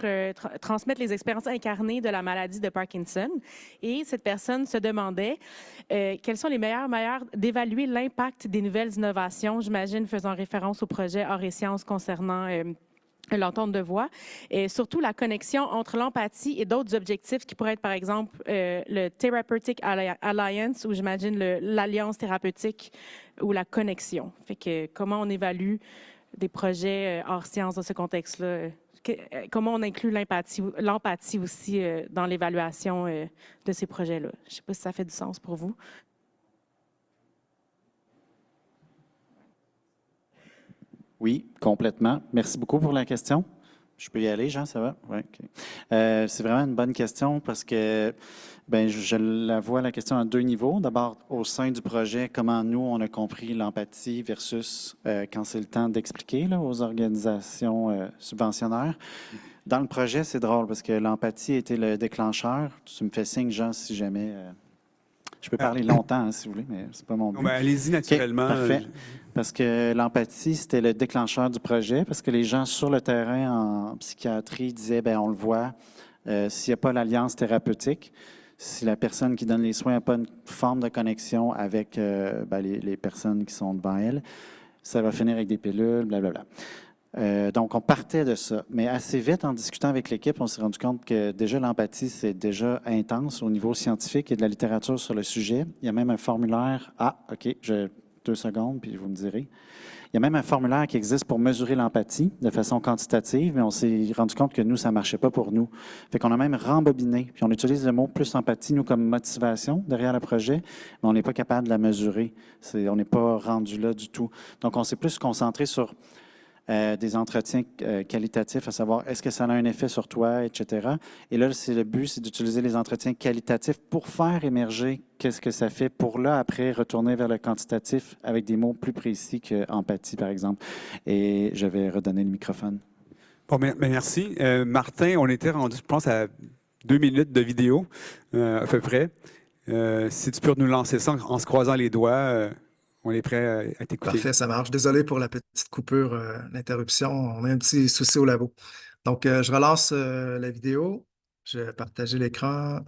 transmettre les expériences incarnées de la maladie de Parkinson. Et cette personne se demandait quelles sont les meilleures manières d'évaluer l'impact des nouvelles innovations, j'imagine faisant référence au projet Arts et Sciences concernant l'entente de voix, et surtout la connexion entre l'empathie et d'autres objectifs qui pourraient être, par exemple, le Therapeutic Alliance, ou j'imagine l'alliance thérapeutique ou la connexion. Fait que comment on évalue des projets hors sciences dans ce contexte-là? Comment on inclut l'empathie aussi dans l'évaluation de ces projets-là? Je ne sais pas si ça fait du sens pour vous. Oui, complètement. Merci beaucoup pour la question. Je peux y aller, Jean, ça va? Oui, OK. C'est vraiment une bonne question parce que je la vois, la question, à deux niveaux. D'abord, au sein du projet, comment nous, on a compris l'empathie versus quand c'est le temps d'expliquer là, aux organisations subventionnaires. Dans le projet, c'est drôle parce que l'empathie était le déclencheur. Tu me fais signe, Jean, si jamais... je peux parler longtemps, hein, si vous voulez, mais c'est pas mon but. Allez-y naturellement. Okay, parfait. Parce que l'empathie, c'était le déclencheur du projet, parce que les gens sur le terrain en psychiatrie disaient, on le voit, s'il n'y a pas l'alliance thérapeutique, si la personne qui donne les soins n'a pas une forme de connexion avec les personnes qui sont devant elle, ça va finir avec des pilules, blablabla. Donc, on partait de ça. Mais assez vite, en discutant avec l'équipe, on s'est rendu compte que déjà l'empathie, c'est déjà intense au niveau scientifique et de la littérature sur le sujet. Il y a même un formulaire. Ah, OK, 2 secondes, puis vous me direz. Il y a même un formulaire qui existe pour mesurer l'empathie de façon quantitative, mais on s'est rendu compte que nous, ça ne marchait pas pour nous. Fait qu'on a même rembobiné, puis on utilise le mot plus empathie, nous, comme motivation derrière le projet, mais on n'est pas capable de la mesurer. On n'est pas rendu là du tout. Donc, on s'est plus concentré sur des entretiens qualitatifs, à savoir est-ce que ça a un effet sur toi, etc. Et là, le but, c'est d'utiliser les entretiens qualitatifs pour faire émerger qu'est-ce que ça fait, pour là, après, retourner vers le quantitatif avec des mots plus précis que empathie, par exemple. Et je vais redonner le microphone. Bon, merci. Martin, on était rendu, je pense, à 2 minutes de vidéo, à peu près. Si tu peux nous lancer ça en se croisant les doigts... on est prêt à t'écouter. Parfait, ça marche. Désolé pour la petite coupure, l'interruption. On a un petit souci au labo. Donc, je relance la vidéo. Je vais partager l'écran.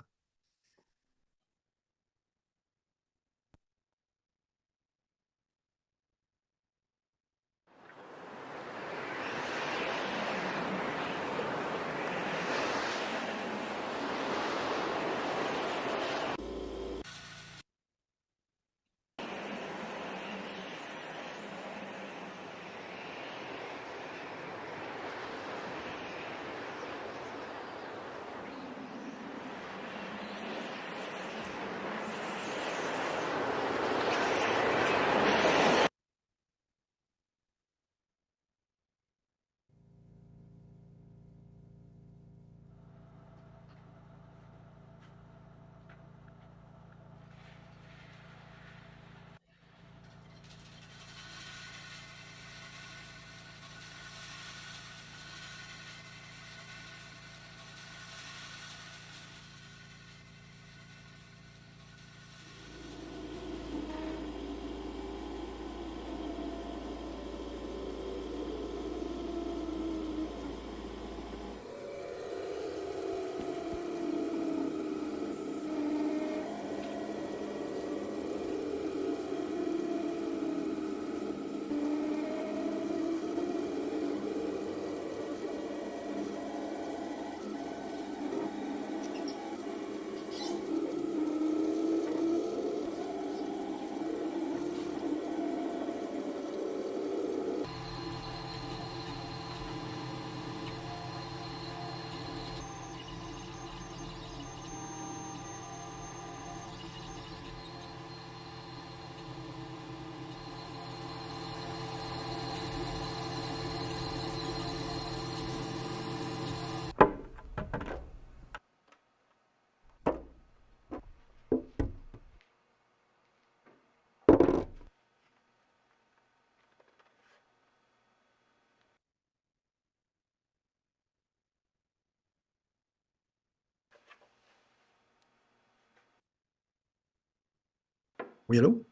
Oui, allô?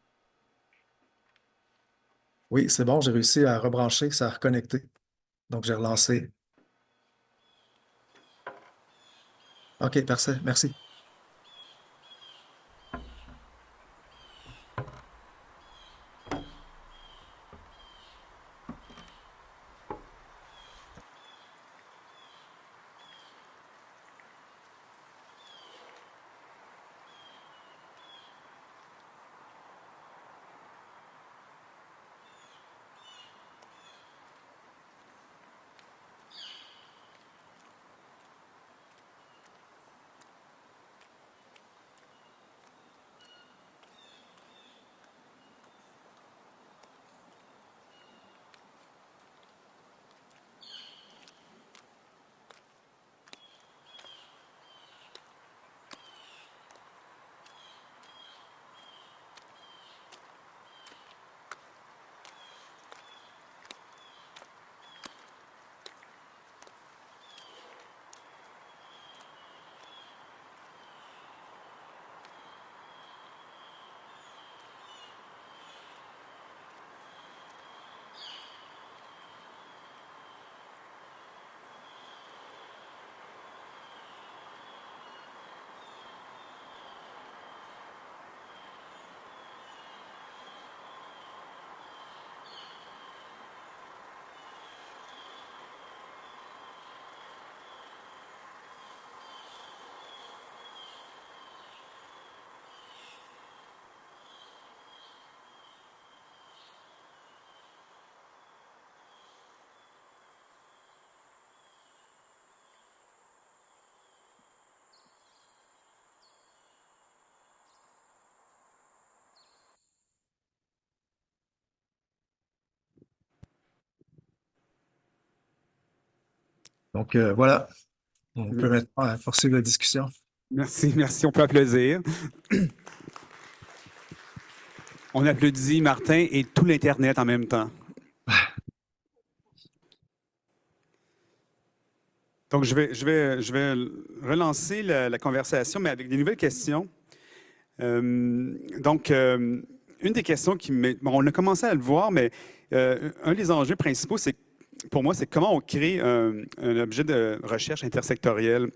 Oui, c'est bon, j'ai réussi à rebrancher, ça a reconnecté. Donc, j'ai relancé. OK, parfait, merci. Donc, voilà, on peut maintenant poursuivre la discussion. Merci, merci. On peut applaudir. On applaudit Martin et tout l'Internet en même temps. Donc, je vais relancer la conversation, mais avec des nouvelles questions. Donc, une des questions on a commencé à le voir, mais un des enjeux principaux, pour moi, c'est comment on crée un objet de recherche intersectoriel.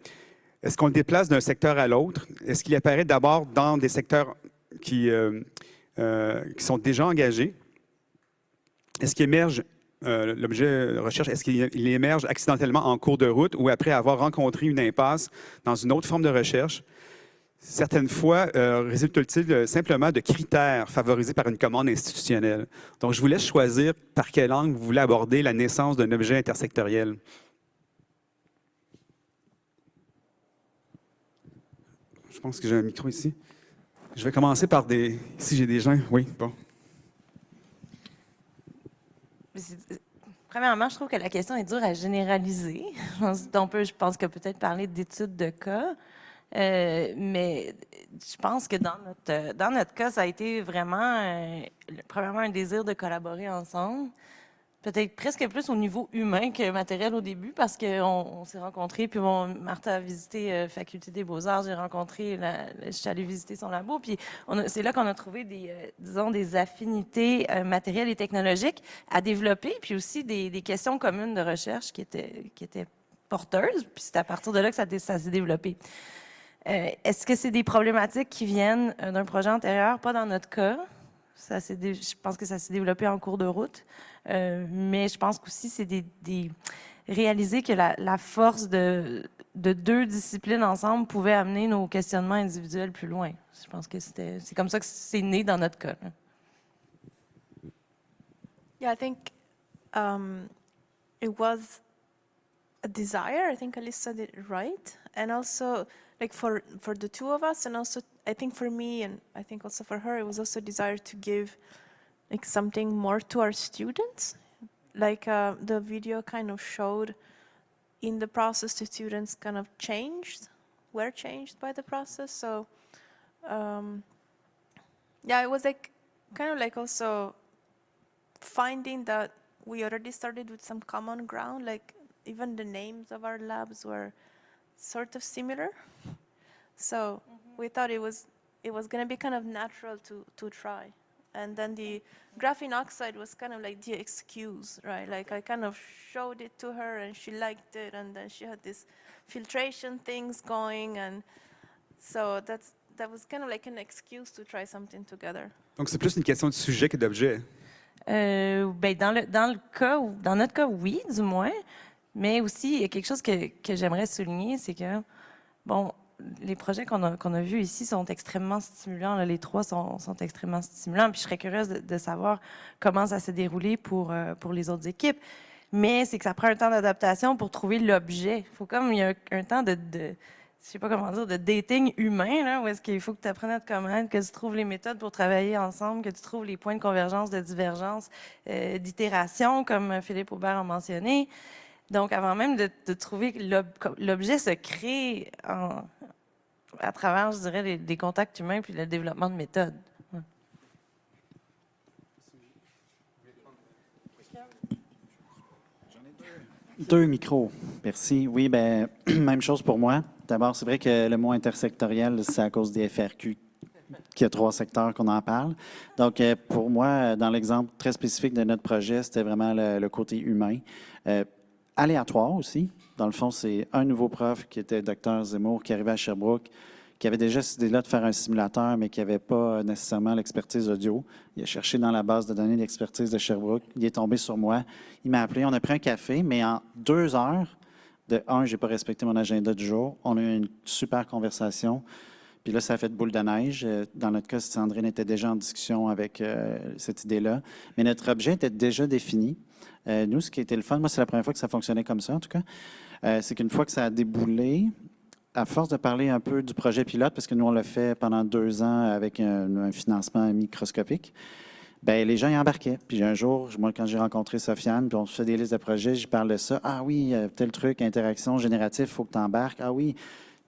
Est-ce qu'on le déplace d'un secteur à l'autre? Est-ce qu'il apparaît d'abord dans des secteurs qui sont déjà engagés? Est-ce qu'il émerge, l'objet de recherche, est-ce qu'il émerge accidentellement en cours de route ou après avoir rencontré une impasse dans une autre forme de recherche? Certaines fois, résulte-t-il simplement de critères favorisés par une commande institutionnelle? Donc, je vous laisse choisir par quel angle vous voulez aborder la naissance d'un objet intersectoriel. Je pense que j'ai un micro ici. Je vais commencer par des... Si j'ai des gens, oui, bon. Premièrement, je trouve que la question est dure à généraliser. Je pense que peut-être parler d'études de cas, mais je pense que dans notre cas, ça a été vraiment, premièrement, un désir de collaborer ensemble. Peut-être presque plus au niveau humain que matériel au début, parce qu'on s'est rencontrés, puis Martha a visité Faculté des Beaux-Arts, je suis allée visiter son labo, puis c'est là qu'on a trouvé des affinités matérielles et technologiques à développer, puis aussi des questions communes de recherche qui étaient porteuses, puis c'est à partir de là que ça s'est développé. Est-ce que c'est des problématiques qui viennent d'un projet antérieur? Pas dans notre cas. Je pense que ça s'est développé en cours de route. Mais je pense qu'aussi, c'est réaliser que la force de deux disciplines ensemble pouvait amener nos questionnements individuels plus loin. Je pense que c'est comme ça que c'est né dans notre cas. Yeah, I think it was a desire. I think Alyssa did it right. And also, like for the two of us, and also I think for me, and I think also for her, it was also a desire to give like something more to our students. Like the video kind of showed, in the process, the students kind of were changed by the process. So yeah, it was like kind of like also finding that we already started with some common ground, like even the names of our labs were sort of similar. So we thought it was it was going to be kind of natural to try. And then the graphene oxide was kind of like the excuse, right? Like I kind of showed it to her and she liked it, and then she had this filtration things going, and so that was kind of like an excuse to try something together. Donc, c'est plus une question de sujet que d'objet. Ben, dans notre cas, oui, du moins. Mais aussi, il y a quelque chose que j'aimerais souligner, c'est que, bon, les projets qu'on a vus ici sont extrêmement stimulants. Là, les trois sont extrêmement stimulants. Puis je serais curieuse de savoir comment ça s'est déroulé pour les autres équipes. Mais c'est que ça prend un temps d'adaptation pour trouver l'objet. Il faut comme il y a un temps de je sais pas comment dire, de dating humain, là, où est-ce qu'il faut que tu apprennes à te connaître, que tu trouves les méthodes pour travailler ensemble, que tu trouves les points de convergence, de divergence, d'itération, comme Philippe Aubert a mentionné. Donc, avant même de trouver que l'objet se crée à travers, je dirais, des contacts humains puis le développement de méthodes. Ouais. Deux micros. Merci. Oui, ben même chose pour moi. D'abord, c'est vrai que le mot intersectoriel, c'est à cause des FRQ qu'il y a 3 secteurs qu'on en parle. Donc, pour moi, dans l'exemple très spécifique de notre projet, c'était vraiment le côté humain. Aléatoire aussi. Dans le fond, c'est un nouveau prof qui était Dr Zemmour, qui arrivait à Sherbrooke, qui avait déjà cette idée-là de faire un simulateur, mais qui n'avait pas nécessairement l'expertise audio. Il a cherché dans la base de données d'expertise de Sherbrooke. Il est tombé sur moi. Il m'a appelé. On a pris un café, mais en 2 heures, je n'ai pas respecté mon agenda du jour. On a eu une super conversation. Puis là, ça a fait boule de neige. Dans notre cas, Sandrine était déjà en discussion avec cette idée-là. Mais notre objet était déjà défini. Nous, ce qui était le fun, moi, c'est la première fois que ça fonctionnait comme ça, en tout cas, c'est qu'une fois que ça a déboulé, à force de parler un peu du projet pilote, parce que nous, on l'a fait pendant 2 ans avec un financement microscopique, bien, les gens y embarquaient. Puis un jour, moi, quand j'ai rencontré Sofiane, puis on fait des listes de projets, j'y parle de ça. Ah oui, tel truc, interaction générative, il faut que tu embarques. Ah oui.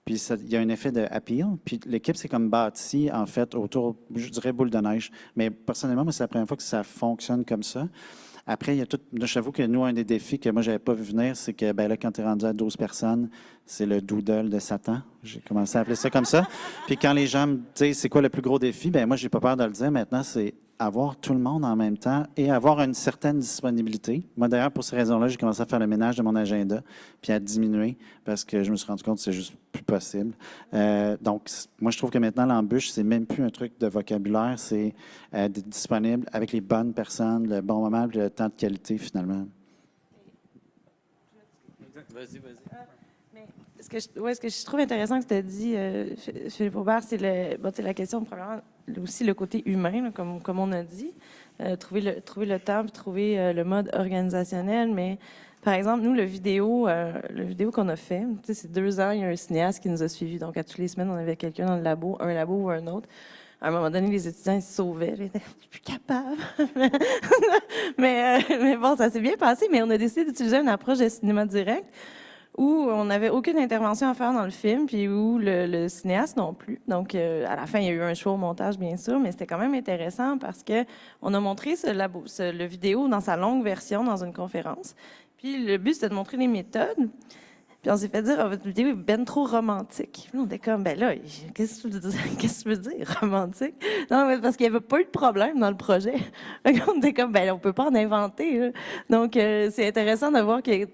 Puis il y a un effet de appeal. Puis l'équipe s'est comme bâtie, en fait, autour, je dirais, boule de neige. Mais personnellement, moi, c'est la première fois que ça fonctionne comme ça. Après, il y a tout. J'avoue que nous, un des défis que moi, je n'avais pas vu venir, c'est que ben là, quand tu es rendu à 12 personnes, c'est le doodle de Satan. J'ai commencé à appeler ça comme ça. Puis quand les gens me disent c'est quoi le plus gros défi, ben moi, je n'ai pas peur de le dire maintenant, c'est avoir tout le monde en même temps et avoir une certaine disponibilité. Moi, d'ailleurs, pour ces raisons-là, j'ai commencé à faire le ménage de mon agenda puis à diminuer parce que je me suis rendu compte que c'est juste plus possible. Donc, moi, je trouve que maintenant, l'embûche, c'est même plus un truc de vocabulaire, c'est d'être disponible avec les bonnes personnes, le bon moment et le temps de qualité, finalement. Vas-y. Ce que je trouve intéressant que tu as dit, Philippe Aubert, c'est la question, premièrement, aussi le côté humain, là, comme on a dit. Trouver le temps, puis trouver le mode organisationnel. Mais, par exemple, nous, le vidéo qu'on a fait, c'est 2 ans, il y a un cinéaste qui nous a suivis. Donc, à toutes les semaines, on avait quelqu'un dans le labo, un labo ou un autre. À un moment donné, les étudiants ils se sauvaient. J'étais plus capable. mais bon, ça s'est bien passé. Mais on a décidé d'utiliser une approche de cinéma direct où on n'avait aucune intervention à faire dans le film, puis où le cinéaste non plus. Donc, à la fin, il y a eu un choix au montage, bien sûr, mais c'était quand même intéressant parce qu'on a montré le vidéo dans sa longue version dans une conférence. Puis le but, c'était de montrer les méthodes. Puis on s'est fait dire, votre vidéo est ben trop romantique. Puis on était comme, ben là, qu'est-ce que tu veux dire, romantique? Non, mais parce qu'il n'y avait pas eu de problème dans le projet. On était comme, ben on ne peut pas en inventer. Là. Donc, c'est intéressant de voir que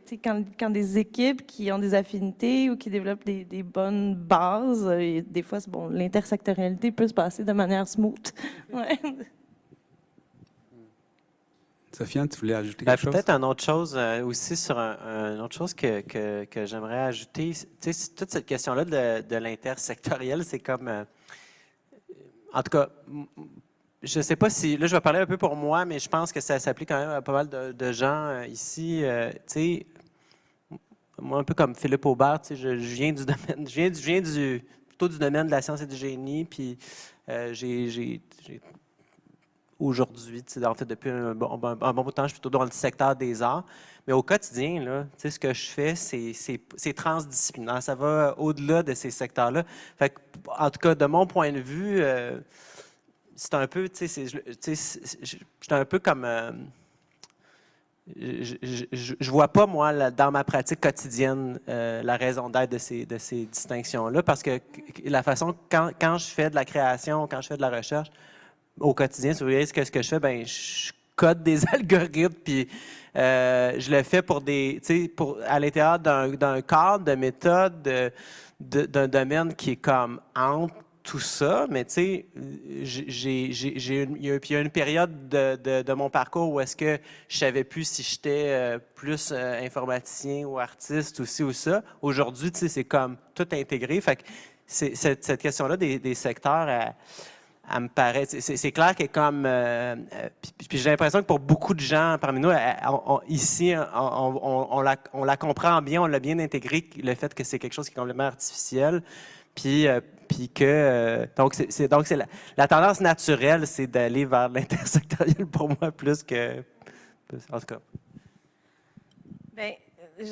quand des équipes qui ont des affinités ou qui développent des bonnes bases, et des fois, bon, l'intersectorialité peut se passer de manière smooth. Ouais. Sofiane, tu voulais ajouter quelque chose? Peut-être une autre chose aussi sur une autre chose que j'aimerais ajouter. Tu sais, toute cette question-là de l'intersectoriel, c'est comme... en tout cas, je ne sais pas si... Là, je vais parler un peu pour moi, mais je pense que ça s'applique quand même à pas mal de gens ici. Tu sais, moi, un peu comme Philippe Aubert, tu sais, je viens du domaine... Je viens plutôt du domaine de la science et du génie, puis j'ai aujourd'hui, en fait, depuis un bon bout de temps, je suis plutôt dans le secteur des arts. Mais au quotidien, là, ce que je fais, c'est transdisciplinaire. Ça va au-delà de ces secteurs-là. Fait que, en tout cas, de mon point de vue, c'est un peu, j'étais un peu comme... je vois pas, moi, dans ma pratique quotidienne, la raison d'être de ces distinctions-là, parce que la façon, quand je fais de la création, quand je fais de la recherche, au quotidien, si vous voyez ce que je fais, ben je code des algorithmes, puis je le fais à l'intérieur d'un cadre de méthode, d'un domaine qui est comme entre tout ça, mais tu sais, il y a une période de mon parcours où est-ce que je savais plus si j'étais plus informaticien ou artiste ou ci ou ça. Aujourd'hui, tu sais, c'est comme tout intégré. Fait que cette question-là des secteurs, elle me paraît, c'est clair qu'elle est comme, puis j'ai l'impression que pour beaucoup de gens parmi nous, ici, on la comprend bien, on l'a bien intégré, le fait que c'est quelque chose qui est complètement artificiel, puis que, donc la tendance naturelle, c'est d'aller vers l'intersectoriel pour moi plus que, en tout cas. Bien,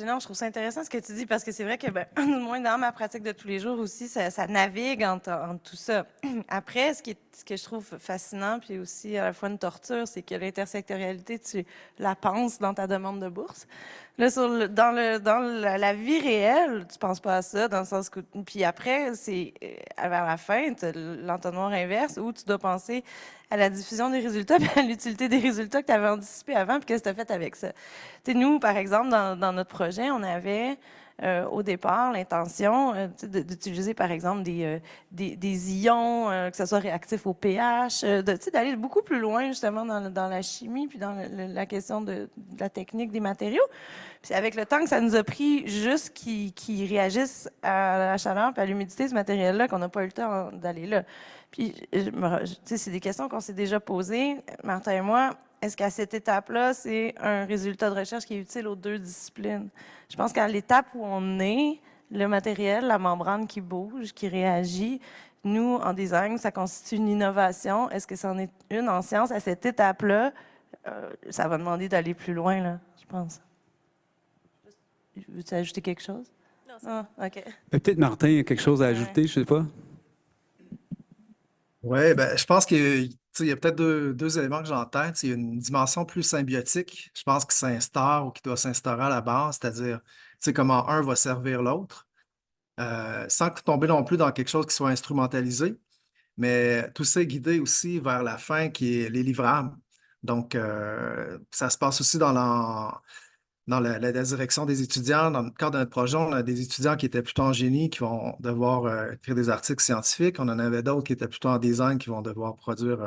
non, je trouve ça intéressant ce que tu dis parce que c'est vrai que, au moins dans ma pratique de tous les jours aussi, ça navigue entre tout ça. Après, ce que je trouve fascinant, puis aussi à la fois une torture, c'est que l'intersectorialité, tu la penses dans ta demande de bourse. Là, dans la vie réelle, tu penses pas à ça, dans le sens que... Puis après, c'est vers la fin, tu as l'entonnoir inverse où tu dois penser à la diffusion des résultats puis à l'utilité des résultats que tu avais anticipés avant puis qu'est-ce que tu as fait avec ça. Tu sais, nous, par exemple, dans notre projet, on avait au départ l'intention d'utiliser, par exemple, des ions, que ce soit réactifs au pH, d'aller beaucoup plus loin, justement, dans la chimie puis dans la question de la technique des matériaux. Puis avec le temps que ça nous a pris juste qu'ils réagissent à la chaleur et à l'humidité de ce matériel-là, qu'on n'a pas eu le temps d'aller là. Puis, c'est des questions qu'on s'est déjà posées, Martin et moi. Est-ce qu'à cette étape-là, c'est un résultat de recherche qui est utile aux deux disciplines? Je pense qu'à l'étape où on est, le matériel, la membrane qui bouge, qui réagit, nous, en design, ça constitue une innovation. Est-ce que c'en est une en science? À cette étape-là, ça va demander d'aller plus loin, là, je pense. Veux-tu ajouter quelque chose? Non, c'est OK. Peut-être Martin a quelque chose à ajouter, je ne sais pas. Oui, ben, je pense qu'il y a peut-être deux éléments que j'ai en tête. Il y a une dimension plus symbiotique, je pense, qui s'instaure ou qui doit s'instaurer à la base, c'est-à-dire comment un va servir l'autre, sans tomber non plus dans quelque chose qui soit instrumentalisé, mais tout ça est guidé aussi vers la fin qui est les livrables. Donc, ça se passe aussi dans la direction des étudiants. Dans le cadre de notre projet, on a des étudiants qui étaient plutôt en génie, qui vont devoir écrire des articles scientifiques. On en avait d'autres qui étaient plutôt en design, qui vont devoir produire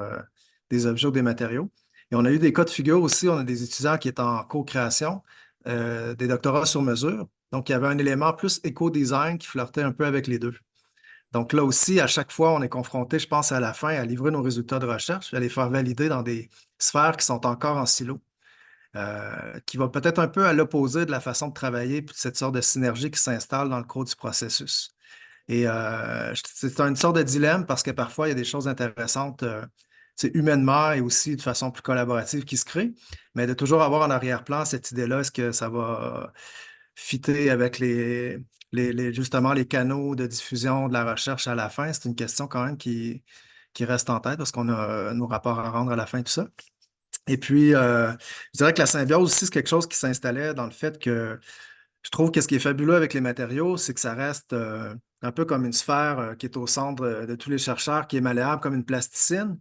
des objets ou des matériaux. Et on a eu des cas de figure aussi. On a des étudiants qui étaient en co-création, des doctorats sur mesure. Donc, il y avait un élément plus éco-design qui flirtait un peu avec les deux. Donc là aussi, à chaque fois, on est confronté, je pense, à la fin, à livrer nos résultats de recherche, à les faire valider dans des sphères qui sont encore en silo. Qui va peut-être un peu à l'opposé de la façon de travailler puis de cette sorte de synergie qui s'installe dans le cours du processus. Et c'est une sorte de dilemme parce que parfois, il y a des choses intéressantes humainement et aussi de façon plus collaborative qui se créent, mais de toujours avoir en arrière-plan cette idée-là, est-ce que ça va fitter avec justement les canaux de diffusion de la recherche à la fin? C'est une question quand même qui reste en tête parce qu'on a nos rapports à rendre à la fin de tout ça. Et puis, je dirais que la symbiose aussi, c'est quelque chose qui s'installait dans le fait que je trouve que ce qui est fabuleux avec les matériaux, c'est que ça reste un peu comme une sphère qui est au centre de tous les chercheurs, qui est malléable comme une plasticine.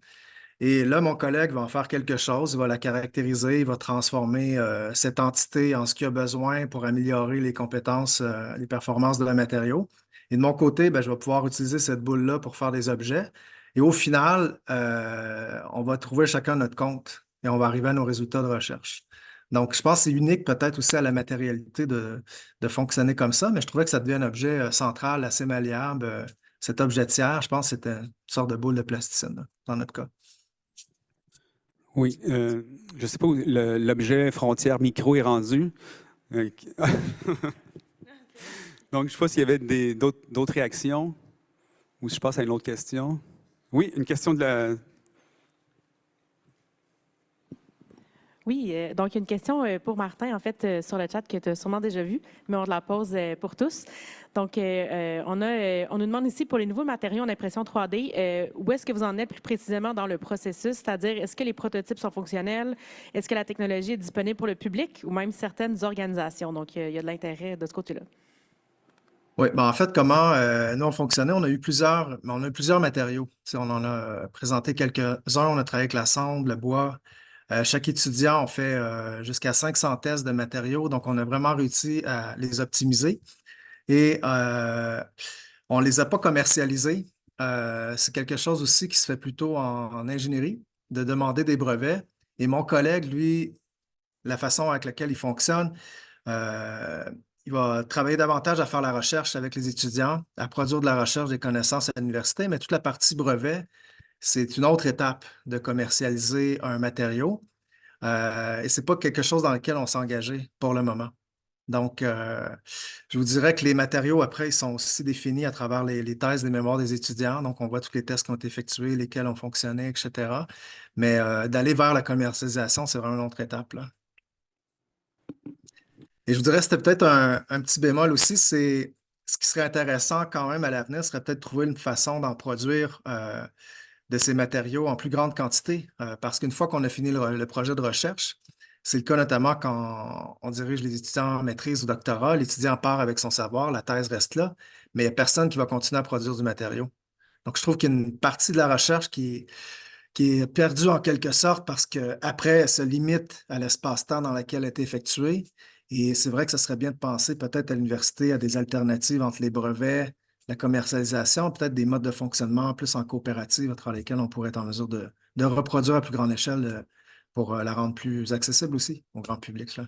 Et là, mon collègue va en faire quelque chose, il va la caractériser, il va transformer cette entité en ce qu'il a besoin pour améliorer les compétences, les performances de le matériau. Et de mon côté, je vais pouvoir utiliser cette boule-là pour faire des objets. Et au final, on va trouver chacun notre compte et on va arriver à nos résultats de recherche. Donc, je pense que c'est unique peut-être aussi à la matérialité de fonctionner comme ça, mais je trouvais que ça devient un objet central, assez malléable. Cet objet tiers, je pense que c'était une sorte de boule de plasticine, là, dans notre cas. Oui, je ne sais pas où l'objet frontière micro est rendu. Donc, je ne sais pas s'il y avait d'autres réactions ou si je passe à une autre question. Oui, une question de la... Oui, donc il y a une question pour Martin, en fait, sur le chat que tu as sûrement déjà vu, mais on la pose pour tous. Donc, on nous demande ici pour les nouveaux matériaux en impression 3D, où est-ce que vous en êtes plus précisément dans le processus? C'est-à-dire, est-ce que les prototypes sont fonctionnels? Est-ce que la technologie est disponible pour le public ou même certaines organisations? Donc, il y a de l'intérêt de ce côté-là. Oui, ben en fait, comment nous on fonctionnait, on a eu plusieurs matériaux. Tu sais, on en a présenté quelques-uns, on a travaillé avec la cendre, le bois. Chaque étudiant, on fait jusqu'à 500 tests de matériaux, donc on a vraiment réussi à les optimiser. Et on ne les a pas commercialisés. C'est quelque chose aussi qui se fait plutôt en ingénierie, de demander des brevets. Et mon collègue, lui, la façon avec laquelle il fonctionne, euh, il va travailler davantage à faire la recherche avec les étudiants, à produire de la recherche des connaissances à l'université, mais toute la partie brevet, c'est une autre étape de commercialiser un matériau. Et ce n'est pas quelque chose dans lequel on s'est engagé pour le moment. Donc, je vous dirais que les matériaux, après, ils sont aussi définis à travers les thèses, les mémoires des étudiants. Donc, on voit tous les tests qui ont été effectués, lesquels ont fonctionné, etc. Mais d'aller vers la commercialisation, c'est vraiment une autre étape, là. Et je vous dirais, c'était peut-être un petit bémol aussi, c'est ce qui serait intéressant quand même à l'avenir, serait peut-être trouver une façon d'en produire de ces matériaux en plus grande quantité, parce qu'une fois qu'on a fini le projet de recherche, c'est le cas notamment quand on dirige les étudiants en maîtrise ou doctorat, l'étudiant part avec son savoir, la thèse reste là, mais il n'y a personne qui va continuer à produire du matériau. Donc, je trouve qu'il y a une partie de la recherche qui est perdue en quelque sorte parce qu'après, elle se limite à l'espace-temps dans lequel elle a été effectuée. Et c'est vrai que ce serait bien de penser peut-être à l'université à des alternatives entre les brevets, la commercialisation, peut-être des modes de fonctionnement plus en coopérative à travers lesquels on pourrait être en mesure de reproduire à plus grande échelle pour la rendre plus accessible aussi au grand public, là.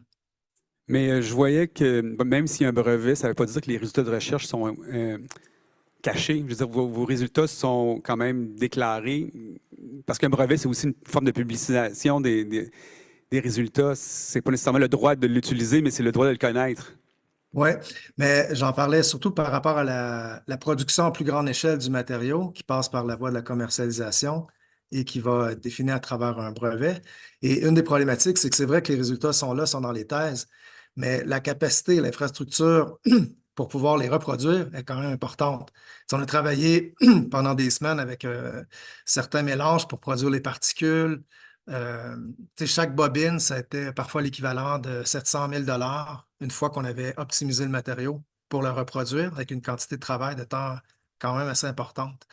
Mais je voyais que même s'il y a un brevet, ça ne veut pas dire que les résultats de recherche sont cachés. Je veux dire, vos résultats sont quand même déclarés. Parce qu'un brevet, c'est aussi une forme de publicisation des résultats. Ce n'est pas nécessairement le droit de l'utiliser, mais c'est le droit de le connaître. Oui, mais j'en parlais surtout par rapport à la production à plus grande échelle du matériau qui passe par la voie de la commercialisation et qui va être définie à travers un brevet. Et une des problématiques, c'est que c'est vrai que les résultats sont là, sont dans les thèses, mais la capacité, l'infrastructure pour pouvoir les reproduire est quand même importante. Si on a travaillé pendant des semaines avec certains mélanges pour produire les particules. Chaque bobine, ça a été parfois l'équivalent de 700 000 une fois qu'on avait optimisé le matériau pour le reproduire avec une quantité de travail de temps quand même assez importante.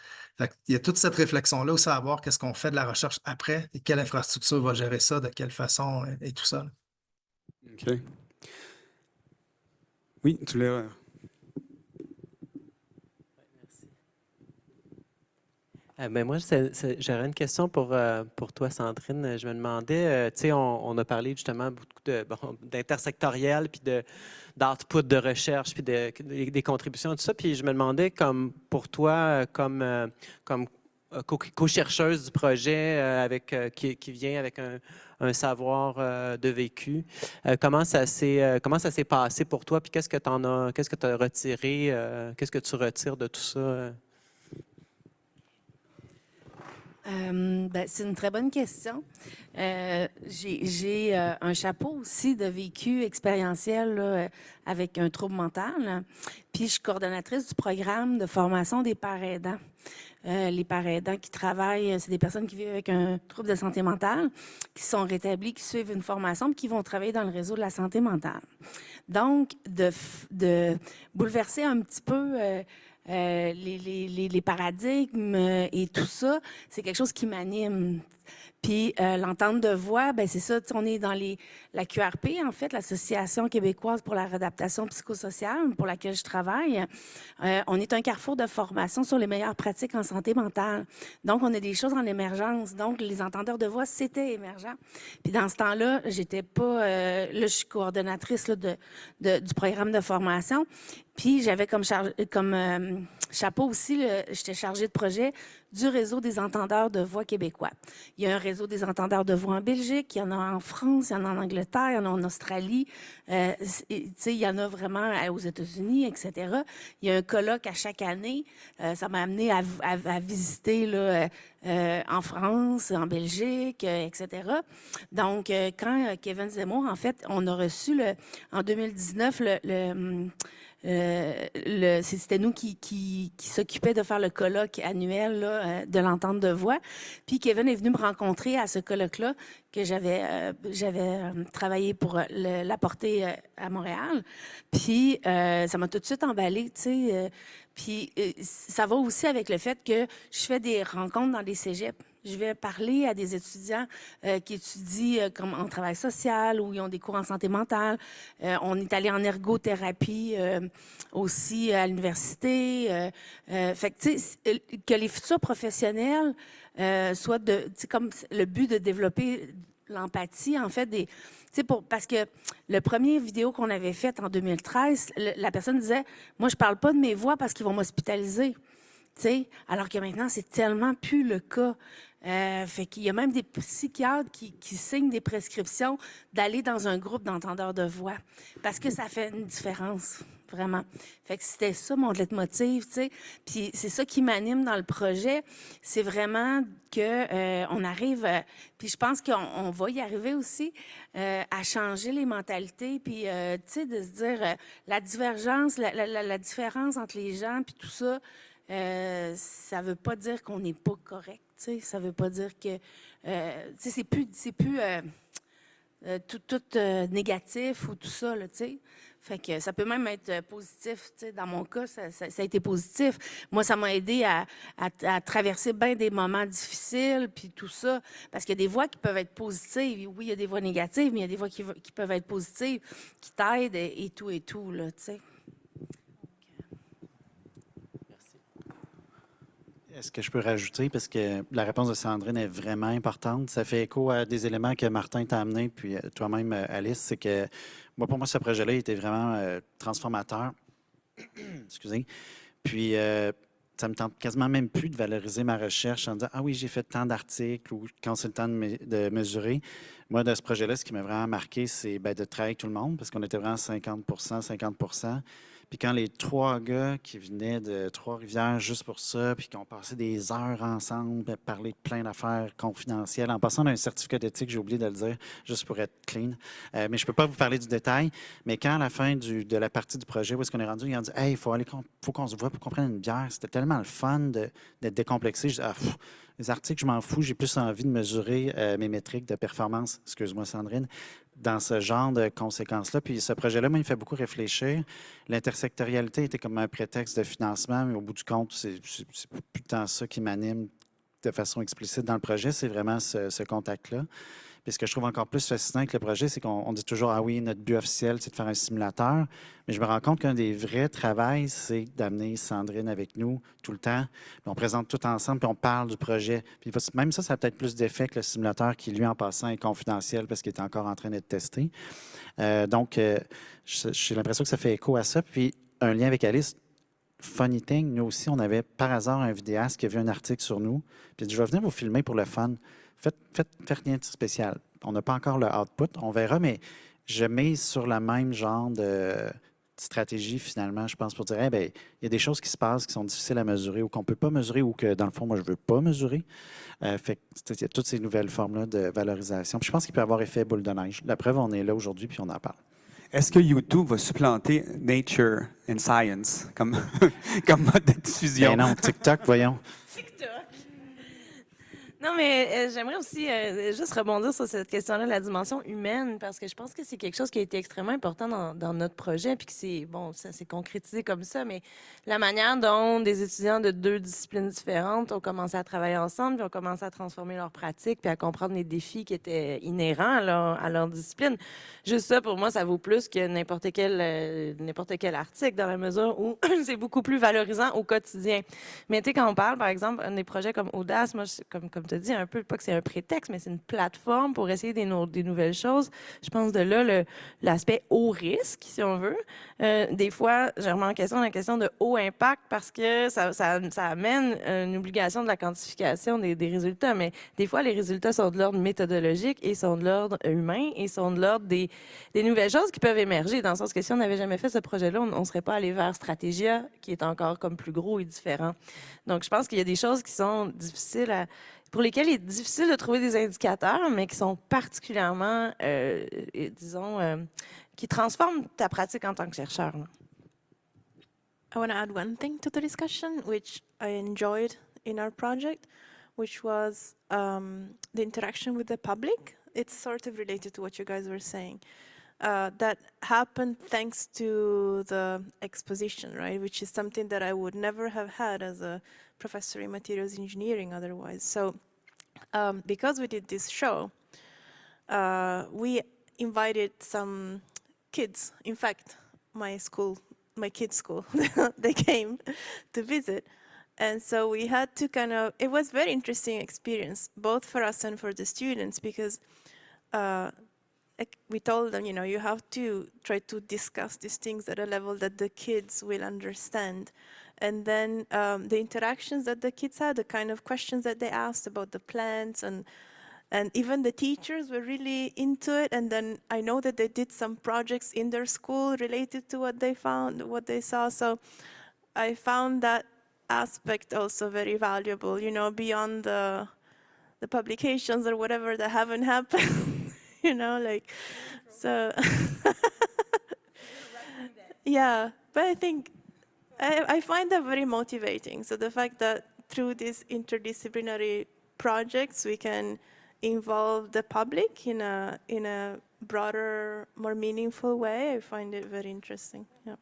Il y a toute cette réflexion-là aussi à avoir qu'est-ce qu'on fait de la recherche après et quelle infrastructure va gérer ça, de quelle façon et tout ça. OK. Oui, tu l'as. Ben moi, j'aurais une question pour toi, Sandrine. Je me demandais, tu sais, on a parlé justement beaucoup d'intersectoriel, puis d'output de recherche, puis des contributions, tout ça. Puis je me demandais, comme pour toi, comme co-chercheuse du projet qui vient avec un savoir de vécu, comment ça s'est passé pour toi? Puis qu'est-ce que tu as retiré? Qu'est-ce que tu retires de tout ça? C'est une très bonne question. J'ai un chapeau aussi de vécu expérientiel là, avec un trouble mental. Puis je suis coordonnatrice du programme de formation des parents aidants. Les parents aidants qui travaillent, c'est des personnes qui vivent avec un trouble de santé mentale, qui sont rétablis, qui suivent une formation, puis qui vont travailler dans le réseau de la santé mentale. Donc, de bouleverser un petit peu les paradigmes et tout ça, c'est quelque chose qui m'anime. Puis l'entente de voix, ben c'est ça, on est dans la QRP, en fait, l'Association québécoise pour la réadaptation psychosociale, pour laquelle je travaille. On est un carrefour de formation sur les meilleures pratiques en santé mentale. Donc, on a des choses en émergence. Donc, les entendeurs de voix, c'était émergent. Puis dans ce temps-là, j'étais pas... là, je suis coordonnatrice là, du programme de formation. Puis j'avais comme chapeau aussi, j'étais chargée de projet du réseau des entendeurs de voix québécois. Il y a un réseau des entendeurs de voix en Belgique, il y en a en France, il y en a en Angleterre, il y en a en Australie, il y en a vraiment aux États-Unis, etc. Il y a un colloque à chaque année. Ça m'a amené à visiter là, en France, en Belgique, etc. Donc, quand Kevin Zemmour, en fait, on a reçu en 2019 c'était nous qui s'occupait de faire le colloque annuel là, de l'entente de voix. Puis Kevin est venu me rencontrer à ce colloque-là que j'avais travaillé pour l'apporter à Montréal. Puis ça m'a tout de suite emballée, tu sais. Puis ça va aussi avec le fait que je fais des rencontres dans des cégeps. Je vais parler à des étudiants qui étudient comme en travail social ou ils ont des cours en santé mentale. On est allé en ergothérapie aussi à l'université. Fait que, tu sais, que les futurs professionnels soient comme le but de développer l'empathie, en fait, parce que le premier vidéo qu'on avait fait en 2013, la personne disait « Moi, je parle pas de mes voix parce qu'ils vont m'hospitaliser. » Alors que maintenant, c'est tellement plus le cas. Fait qu'il y a même des psychiatres qui signent des prescriptions d'aller dans un groupe d'entendeurs de voix parce que ça fait une différence, vraiment. Fait que c'était ça mon leitmotiv, tu sais. Puis c'est ça qui m'anime dans le projet, c'est vraiment que on arrive, puis je pense qu'on va y arriver aussi à changer les mentalités, puis tu sais, de se dire la divergence, la différence entre les gens, puis tout ça. Ça veut pas dire qu'on n'est pas correct, tu sais. Ça veut pas dire que, tu sais, c'est plus tout négatif ou tout ça, là, tu sais. Fait que ça peut même être positif, tu sais. Dans mon cas, ça a été positif. Moi, ça m'a aidé à traverser bien des moments difficiles, puis tout ça. Parce qu'il y a des voix qui peuvent être positives. Oui, il y a des voix négatives, mais il y a des voix qui peuvent être positives, qui t'aident et tout, là, tu sais. Est-ce que je peux rajouter, parce que la réponse de Sandrine est vraiment importante. Ça fait écho à des éléments que Martin t'a amenés, puis toi-même, Alice, c'est que pour moi, ce projet-là était vraiment transformateur. Excusez. Puis, ça me tente quasiment même plus de valoriser ma recherche en disant « Ah oui, j'ai fait tant d'articles » ou quand c'est le temps de mesurer. Moi, de ce projet-là, ce qui m'a vraiment marqué, c'est de travailler avec tout le monde, parce qu'on était vraiment 50 50 Puis quand les 3 gars qui venaient de Trois-Rivières juste pour ça, puis qui ont passé des heures ensemble, parler de plein d'affaires confidentielles, en passant d'un certificat d'éthique, j'ai oublié de le dire, juste pour être clean. Mais je ne peux pas vous parler du détail. Mais quand à la fin de la partie du projet, où est-ce qu'on est rendu, ils ont dit « Hey, faut qu'on se voit pour qu'on prenne une bière. » C'était tellement le fun d'être décomplexé. Je dis « Ah, les articles, je m'en fous. J'ai plus envie de mesurer mes métriques de performance. » Excuse-moi, Sandrine. Dans ce genre de conséquences-là. Puis ce projet-là, moi, il me fait beaucoup réfléchir. L'intersectorialité était comme un prétexte de financement, mais au bout du compte, c'est plus tant ça qui m'anime de façon explicite dans le projet, c'est vraiment ce contact-là. Puis ce que je trouve encore plus fascinant avec le projet, c'est qu'on dit toujours « Ah oui, notre but officiel, c'est de faire un simulateur. » Mais je me rends compte qu'un des vrais travaux, c'est d'amener Sandrine avec nous tout le temps. Puis on présente tout ensemble, puis on parle du projet. Puis même ça a peut-être plus d'effet que le simulateur qui, lui, en passant, est confidentiel parce qu'il est encore en train d'être testé. Donc, j'ai l'impression que ça fait écho à ça. Puis un lien avec Alice. Funny thing, nous aussi, on avait par hasard un vidéaste qui a vu un article sur nous. Puis il dit « Je vais venir vous filmer pour le fun. » Faites rien de spécial. On n'a pas encore le output, on verra, mais je mise sur le même genre de stratégie, finalement, je pense, pour dire, il y a des choses qui se passent qui sont difficiles à mesurer ou qu'on ne peut pas mesurer ou que, dans le fond, moi, je ne veux pas mesurer. Fait il y a toutes ces nouvelles formes-là de valorisation. Puis je pense qu'il peut y avoir effet boule de neige. La preuve, on est là aujourd'hui, puis on en parle. Est-ce que YouTube va supplanter Nature and Science comme mode de diffusion? Ben non, TikTok, voyons. Non, mais j'aimerais aussi juste rebondir sur cette question-là, la dimension humaine, parce que je pense que c'est quelque chose qui a été extrêmement important dans notre projet, puis que ça s'est concrétisé comme ça, mais la manière dont des étudiants de 2 disciplines différentes ont commencé à travailler ensemble, puis ont commencé à transformer leurs pratiques, puis à comprendre les défis qui étaient inhérents à leur discipline. Juste ça, pour moi, ça vaut plus que n'importe quel article, dans la mesure où c'est beaucoup plus valorisant au quotidien. Mais tu sais, quand on parle, par exemple, des projets comme Audace, moi, comme tu tu as dit un peu, pas que c'est un prétexte, mais c'est une plateforme pour essayer des nouvelles choses. Je pense de là l'aspect haut risque, si on veut. Des fois, je remets en question la question de haut impact parce que ça amène une obligation de la quantification des résultats. Mais des fois, les résultats sont de l'ordre méthodologique et sont de l'ordre humain et sont de l'ordre des nouvelles choses qui peuvent émerger. Dans le sens que si on n'avait jamais fait ce projet-là, on ne serait pas allé vers Stratégia, qui est encore comme plus gros et différent. Donc, je pense qu'il y a des choses qui sont difficiles pour lesquelles il est difficile de trouver des indicateurs, mais qui sont particulièrement, disons, qui transforment ta pratique en tant que chercheur. Là. I want to add one thing to the discussion, which I enjoyed in our project, which was the interaction with the public. It's sort of related to what you guys were saying. That happened thanks to the exposition, right? Which is something that I would never have had as a professor in materials engineering otherwise. So because we did this show, we invited some kids. In fact, my kids' school, they came to visit. And so we had to it was a very interesting experience, both for us and for the students, because we told them, you have to try to discuss these things at a level that the kids will understand. And then the interactions that the kids had, the kind of questions that they asked about the plants, and even the teachers were really into it. And then I know that they did some projects in their school related to what they found, what they saw. So I found that aspect also very valuable, beyond the publications or whatever that haven't happened. So yeah, but I think I find that very motivating. So the fact that through these interdisciplinary projects we can involve the public in a broader, more meaningful way, I find it very interesting. Yeah.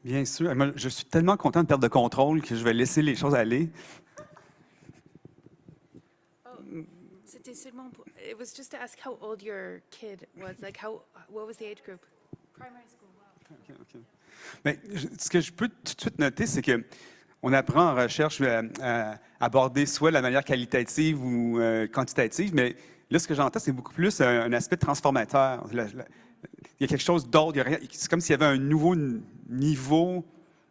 Bien sûr. Moi, je suis tellement content de perdre le contrôle que je vais laisser les choses aller. C'était seulement pour, it was just to ask how old your kid was, like what was the age group? Primary school. Wow. Okay. Bien, ce que je peux tout de suite noter, c'est que on apprend en recherche à aborder soit la manière qualitative ou quantitative, mais là, ce que j'entends, c'est beaucoup plus un aspect transformateur. Il y a quelque chose d'autre. C'est comme s'il y avait un nouveau niveau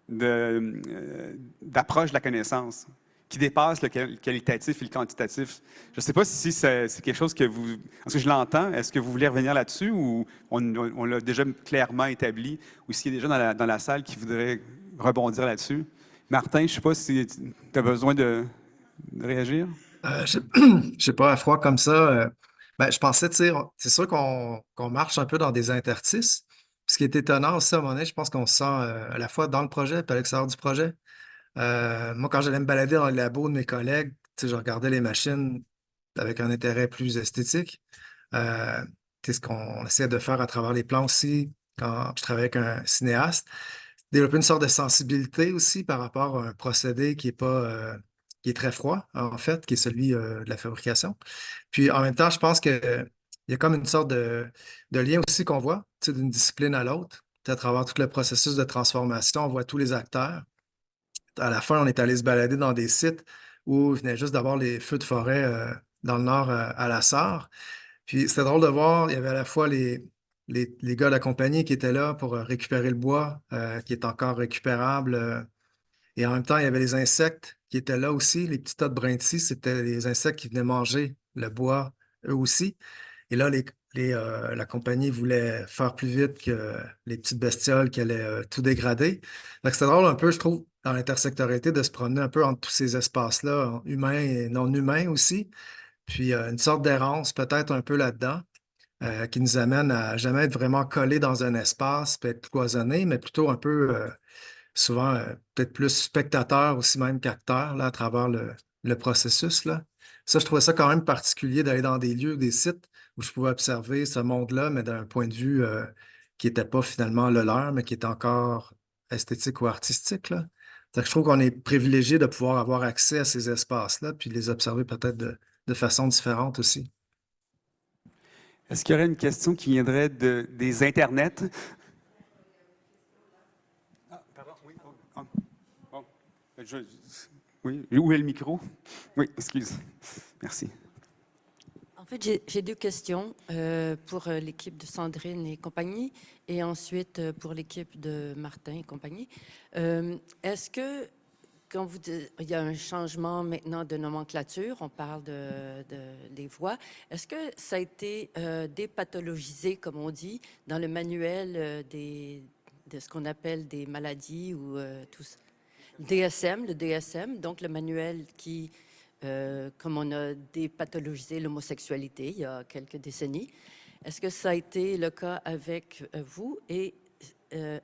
d'approche de la connaissance qui dépasse le qualitatif et le quantitatif. Je ne sais pas si c'est quelque chose que vous... Parce que je l'entends. Est-ce que vous voulez revenir là-dessus ou on l'a déjà clairement établi ou s'il y a des gens dans la salle qui voudraient rebondir là-dessus? Martin, je ne sais pas si tu as besoin de réagir. Je ne sais pas, à froid comme ça, je pensais, c'est sûr qu'on marche un peu dans des interstices. Ce qui est étonnant aussi, à un moment donné, je pense qu'on se sent à la fois dans le projet et à l'extérieur du projet. Moi, quand j'allais me balader dans le labo de mes collègues, je regardais les machines avec un intérêt plus esthétique. Ce qu'on essaie de faire à travers les plans aussi, quand je travaille avec un cinéaste, développer une sorte de sensibilité aussi par rapport à un procédé qui est très froid, en fait, qui est celui de la fabrication. Puis en même temps, je pense qu'il y a comme une sorte de lien aussi qu'on voit d'une discipline à l'autre. À travers tout le processus de transformation, on voit tous les acteurs. À la fin, on est allé se balader dans des sites où il venait juste d'avoir les feux de forêt dans le nord à la Sarre. Puis c'était drôle de voir, il y avait à la fois les gars de la compagnie qui étaient là pour récupérer le bois qui est encore récupérable. Et en même temps, il y avait les insectes qui étaient là aussi. Les petits tas de brindilles, c'était les insectes qui venaient manger le bois eux aussi. Et là, la compagnie voulait faire plus vite que les petites bestioles qui allaient tout dégrader. Donc, c'était drôle un peu, je trouve, dans l'intersectorialité, de se promener un peu entre tous ces espaces-là, humains et non humains aussi. Puis, une sorte d'errance peut-être un peu là-dedans, qui nous amène à jamais être vraiment collé dans un espace, peut-être cloisonné, mais plutôt un peu, souvent, peut-être plus spectateur aussi même qu'acteur, là, à travers le processus, là. Ça, je trouvais ça quand même particulier d'aller dans des lieux, des sites où je pouvais observer ce monde-là, mais d'un point de vue qui n'était pas finalement le leur, mais qui est encore esthétique ou artistique, là. Donc, je trouve qu'on est privilégié de pouvoir avoir accès à ces espaces-là, puis les observer peut-être de façon différente aussi. Est-ce qu'il y aurait une question qui viendrait des internets? Ah, pardon, oui. Oui, où est le micro? Oui, excuse. Merci. En fait, j'ai deux questions pour l'équipe de Sandrine et compagnie, et ensuite pour l'équipe de Martin et compagnie. Est-ce que, quand vous dites, il y a un changement maintenant de nomenclature, on parle des voix, est-ce que ça a été dépathologisé, comme on dit, dans le manuel de ce qu'on appelle des maladies ou tout ça? Le DSM, donc le manuel qui... comme on a dépathologisé l'homosexualité il y a quelques décennies. Est-ce que ça a été le cas avec vous? Et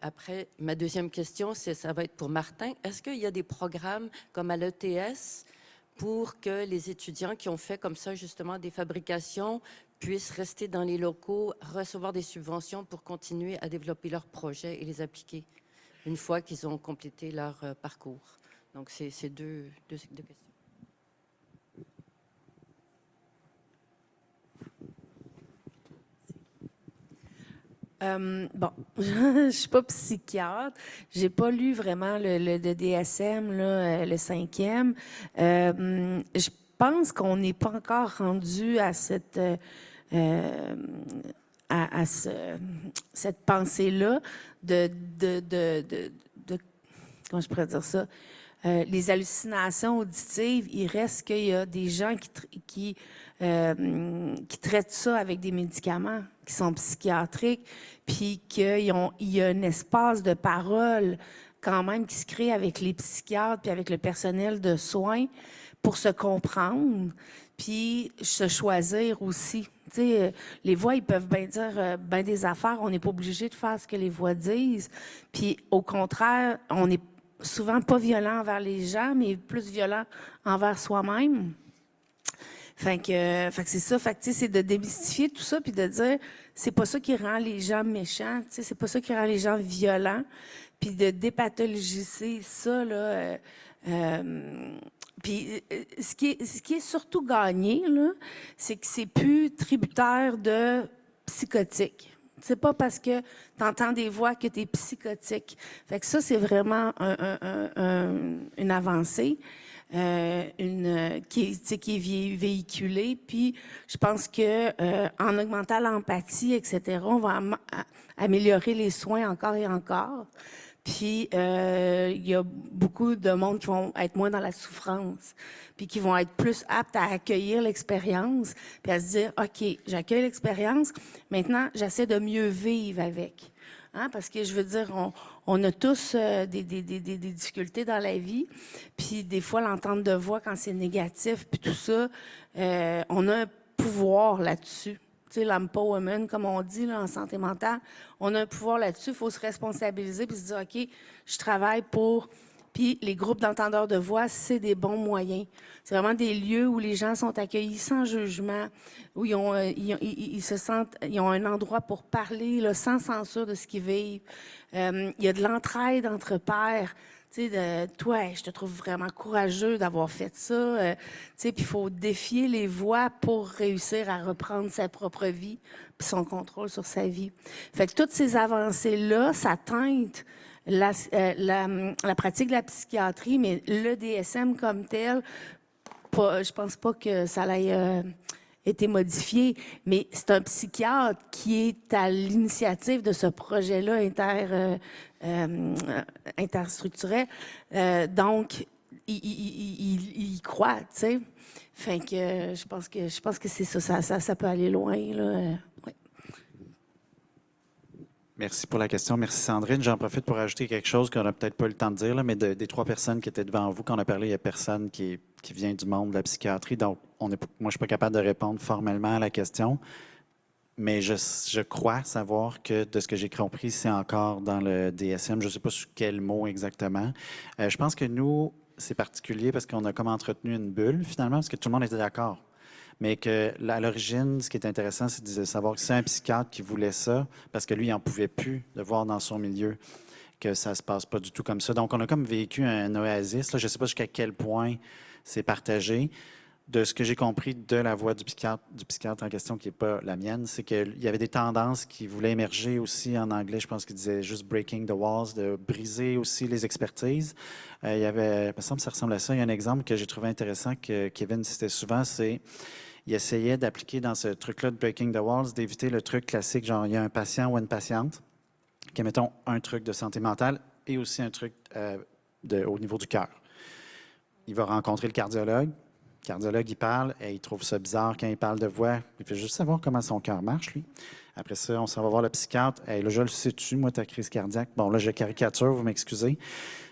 après, ma deuxième question, ça va être pour Martin. Est-ce qu'il y a des programmes comme à l'ETS pour que les étudiants qui ont fait comme ça justement des fabrications puissent rester dans les locaux, recevoir des subventions pour continuer à développer leurs projets et les appliquer une fois qu'ils ont complété leur parcours? Donc, c'est deux questions. Bon, je ne suis pas psychiatre. Je n'ai pas lu vraiment le DSM, là, le 5e. Je pense qu'on n'est pas encore rendu à cette pensée-là comment je pourrais dire ça? Les hallucinations auditives, il reste qu'il y a des gens qui traitent ça avec des médicaments qui sont psychiatriques, puis qu'il y a un espace de parole quand même qui se crée avec les psychiatres puis avec le personnel de soins pour se comprendre, puis se choisir aussi. Tu sais, les voix, ils peuvent bien dire bien des affaires, on n'est pas obligé de faire ce que les voix disent, puis au contraire, on n'est souvent pas violent envers les gens, mais plus violent envers soi-même. Fait que c'est ça. Fait que, c'est de démystifier tout ça puis de dire c'est pas ça qui rend les gens méchants, c'est pas ça qui rend les gens violents, puis de dépathologiser ça, là. Puis ce qui est surtout gagné, là, c'est que c'est plus tributaire de psychotique. C'est pas parce que tu entends des voix que tu es psychotique. Fait que ça, c'est vraiment une avancée. Qui est véhiculée. Puis, je pense que en augmentant l'empathie, etc., on va améliorer les soins encore et encore. Puis, il y a beaucoup de monde qui vont être moins dans la souffrance, puis qui vont être plus aptes à accueillir l'expérience, puis à se dire, OK, j'accueille l'expérience, maintenant, j'essaie de mieux vivre avec. Hein, parce que je veux dire, on a tous des difficultés dans la vie, puis des fois, l'entente de voix, quand c'est négatif, puis tout ça, on a un pouvoir là-dessus. Tu sais, l'empowerment, comme on dit là, en santé mentale, on a un pouvoir là-dessus, il faut se responsabiliser, puis se dire, OK, je travaille pour... Puis les groupes d'entendeurs de voix, c'est des bons moyens. C'est vraiment des lieux où les gens sont accueillis sans jugement, où ils ont un endroit pour parler là, sans censure de ce qu'ils vivent. Il y a de l'entraide entre pairs. Tu sais, toi, je te trouve vraiment courageux d'avoir fait ça. Tu sais, puis il faut défier les voix pour réussir à reprendre sa propre vie puis son contrôle sur sa vie. Fait que toutes ces avancées-là, ça teinte la pratique de la psychiatrie, mais le DSM comme tel, je pense pas que ça ait été modifié, mais c'est un psychiatre qui est à l'initiative de ce projet-là interstructurel. Donc, il y croit, tu sais. Fait que je pense que c'est ça peut aller loin, là. Ouais. Merci pour la question. Merci Sandrine. J'en profite pour ajouter quelque chose qu'on n'a peut-être pas eu le temps de dire, là, mais des trois personnes qui étaient devant vous, qu'on a parlé, il n'y a personne qui vient du monde de la psychiatrie. Donc, moi, je ne suis pas capable de répondre formellement à la question, mais je crois savoir que, de ce que j'ai compris, c'est encore dans le DSM. Je ne sais pas sur quel mot exactement. Je pense que nous, c'est particulier parce qu'on a comme entretenu une bulle, finalement, parce que tout le monde était d'accord. Mais que, à l'origine, ce qui est intéressant, c'est de savoir que c'est un psychiatre qui voulait ça, parce que lui, il n'en pouvait plus de voir dans son milieu que ça ne se passe pas du tout comme ça. Donc, on a comme vécu un oasis. Là, je ne sais pas jusqu'à quel point c'est partagé. de ce que j'ai compris de la voix du psychiatre en question, qui n'est pas la mienne, c'est qu'il y avait des tendances qui voulaient émerger aussi en anglais. Je pense qu'il disait juste breaking the walls, de briser aussi les expertises. Il y avait, il me semble que ça ressemble à ça. Il y a un exemple que j'ai trouvé intéressant que Kevin citait souvent, c'est il essayait d'appliquer dans ce truc-là de breaking the walls, d'éviter le truc classique, genre il y a un patient ou une patiente qui a, mettons, un truc de santé mentale et aussi un truc au niveau du cœur. Il va rencontrer le cardiologue. Le cardiologue, il parle et il trouve ça bizarre quand il parle de voix. Il fait juste savoir comment son cœur marche, lui. Après ça, on s'en va voir le psychiatre. Hey, là, je le sais-tu, moi, ta crise cardiaque. Bon, là, je caricature, vous m'excusez.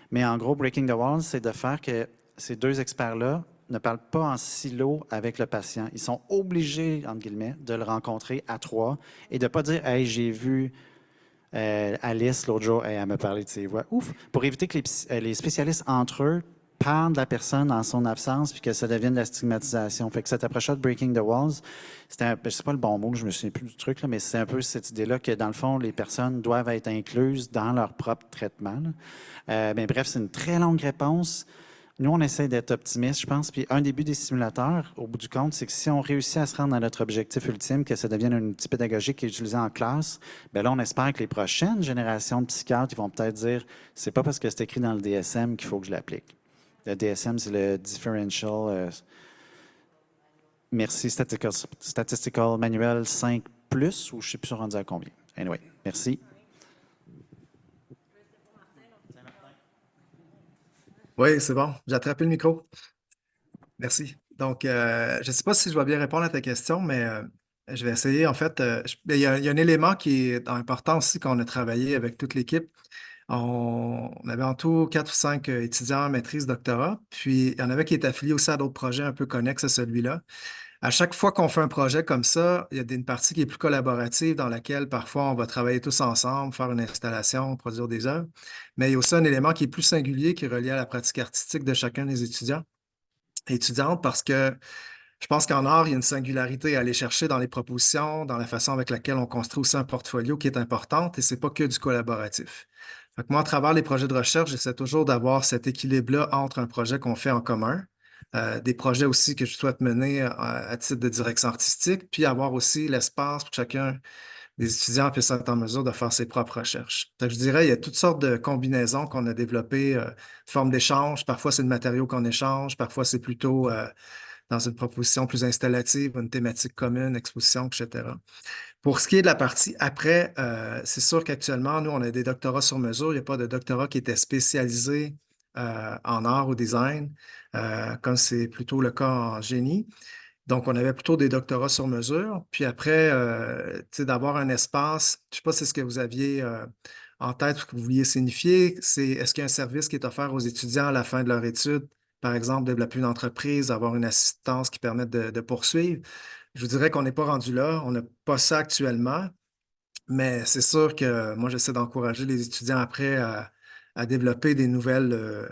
Mais en gros, breaking the walls, c'est de faire que ces deux experts-là ne parlent pas en silo avec le patient. Ils sont obligés, entre guillemets, de le rencontrer à trois et de ne pas dire « Hey, j'ai vu Alice l'autre jour, hey, elle m'a parlé de ses voix. » Ouf! Pour éviter que les spécialistes entre eux parlent de la personne en son absence puis que ça devienne de la stigmatisation. Fait que cette approche-là de breaking the walls, c'est pas le bon mot, je me souviens plus du truc, là, mais c'est un peu cette idée-là que, dans le fond, les personnes doivent être incluses dans leur propre traitement. Mais bref, c'est une très longue réponse. Nous, on essaie d'être optimistes, je pense. Puis un des buts des simulateurs, au bout du compte, c'est que si on réussit à se rendre à notre objectif ultime, que ça devienne un outil pédagogique qui est utilisé en classe, bien là, on espère que les prochaines générations de psychiatres, ils vont peut-être dire, c'est pas parce que c'est écrit dans le DSM qu'il faut que je l'applique. Le DSM, c'est le Differential... merci, Statistical Manual 5+, ou je ne sais plus rendu à combien. Anyway, merci. Oui, c'est bon. J'ai attrapé le micro. Merci. Donc, je ne sais pas si je vais bien répondre à ta question, mais je vais essayer. En fait, il y a un élément qui est important aussi quand on a travaillé avec toute l'équipe. On avait en tout 4 ou 5 étudiants en maîtrise, doctorat, puis il y en avait qui étaient affiliés aussi à d'autres projets un peu connexes à celui-là. À chaque fois qu'on fait un projet comme ça, il y a une partie qui est plus collaborative dans laquelle parfois on va travailler tous ensemble, faire une installation, produire des œuvres. Mais il y a aussi un élément qui est plus singulier qui est relié à la pratique artistique de chacun des étudiants et étudiantes parce que je pense qu'en art, il y a une singularité à aller chercher dans les propositions, dans la façon avec laquelle on construit aussi un portfolio qui est importante et ce n'est pas que du collaboratif. Fait que moi, à travers les projets de recherche, j'essaie toujours d'avoir cet équilibre-là entre un projet qu'on fait en commun, des projets aussi que je souhaite mener à titre de direction artistique, puis avoir aussi l'espace pour que chacun des étudiants puisse être en mesure de faire ses propres recherches. Donc, je dirais, il y a toutes sortes de combinaisons qu'on a développées, de formes d'échange. Parfois, c'est le matériau qu'on échange, parfois, c'est plutôt dans une proposition plus installative, une thématique commune, exposition, etc. Pour ce qui est de la partie après, c'est sûr qu'actuellement, nous, on a des doctorats sur mesure. Il n'y a pas de doctorat qui était spécialisé en art ou design, comme c'est plutôt le cas en génie. Donc, on avait plutôt des doctorats sur mesure. Puis après, d'avoir un espace, je ne sais pas si c'est ce que vous aviez en tête ou que vous vouliez signifier, c'est est-ce qu'il y a un service qui est offert aux étudiants à la fin de leur étude, par exemple, développer une entreprise, avoir une assistance qui permette de poursuivre. Je vous dirais qu'on n'est pas rendu là, on n'a pas ça actuellement, mais c'est sûr que moi, j'essaie d'encourager les étudiants après à développer des nouvelles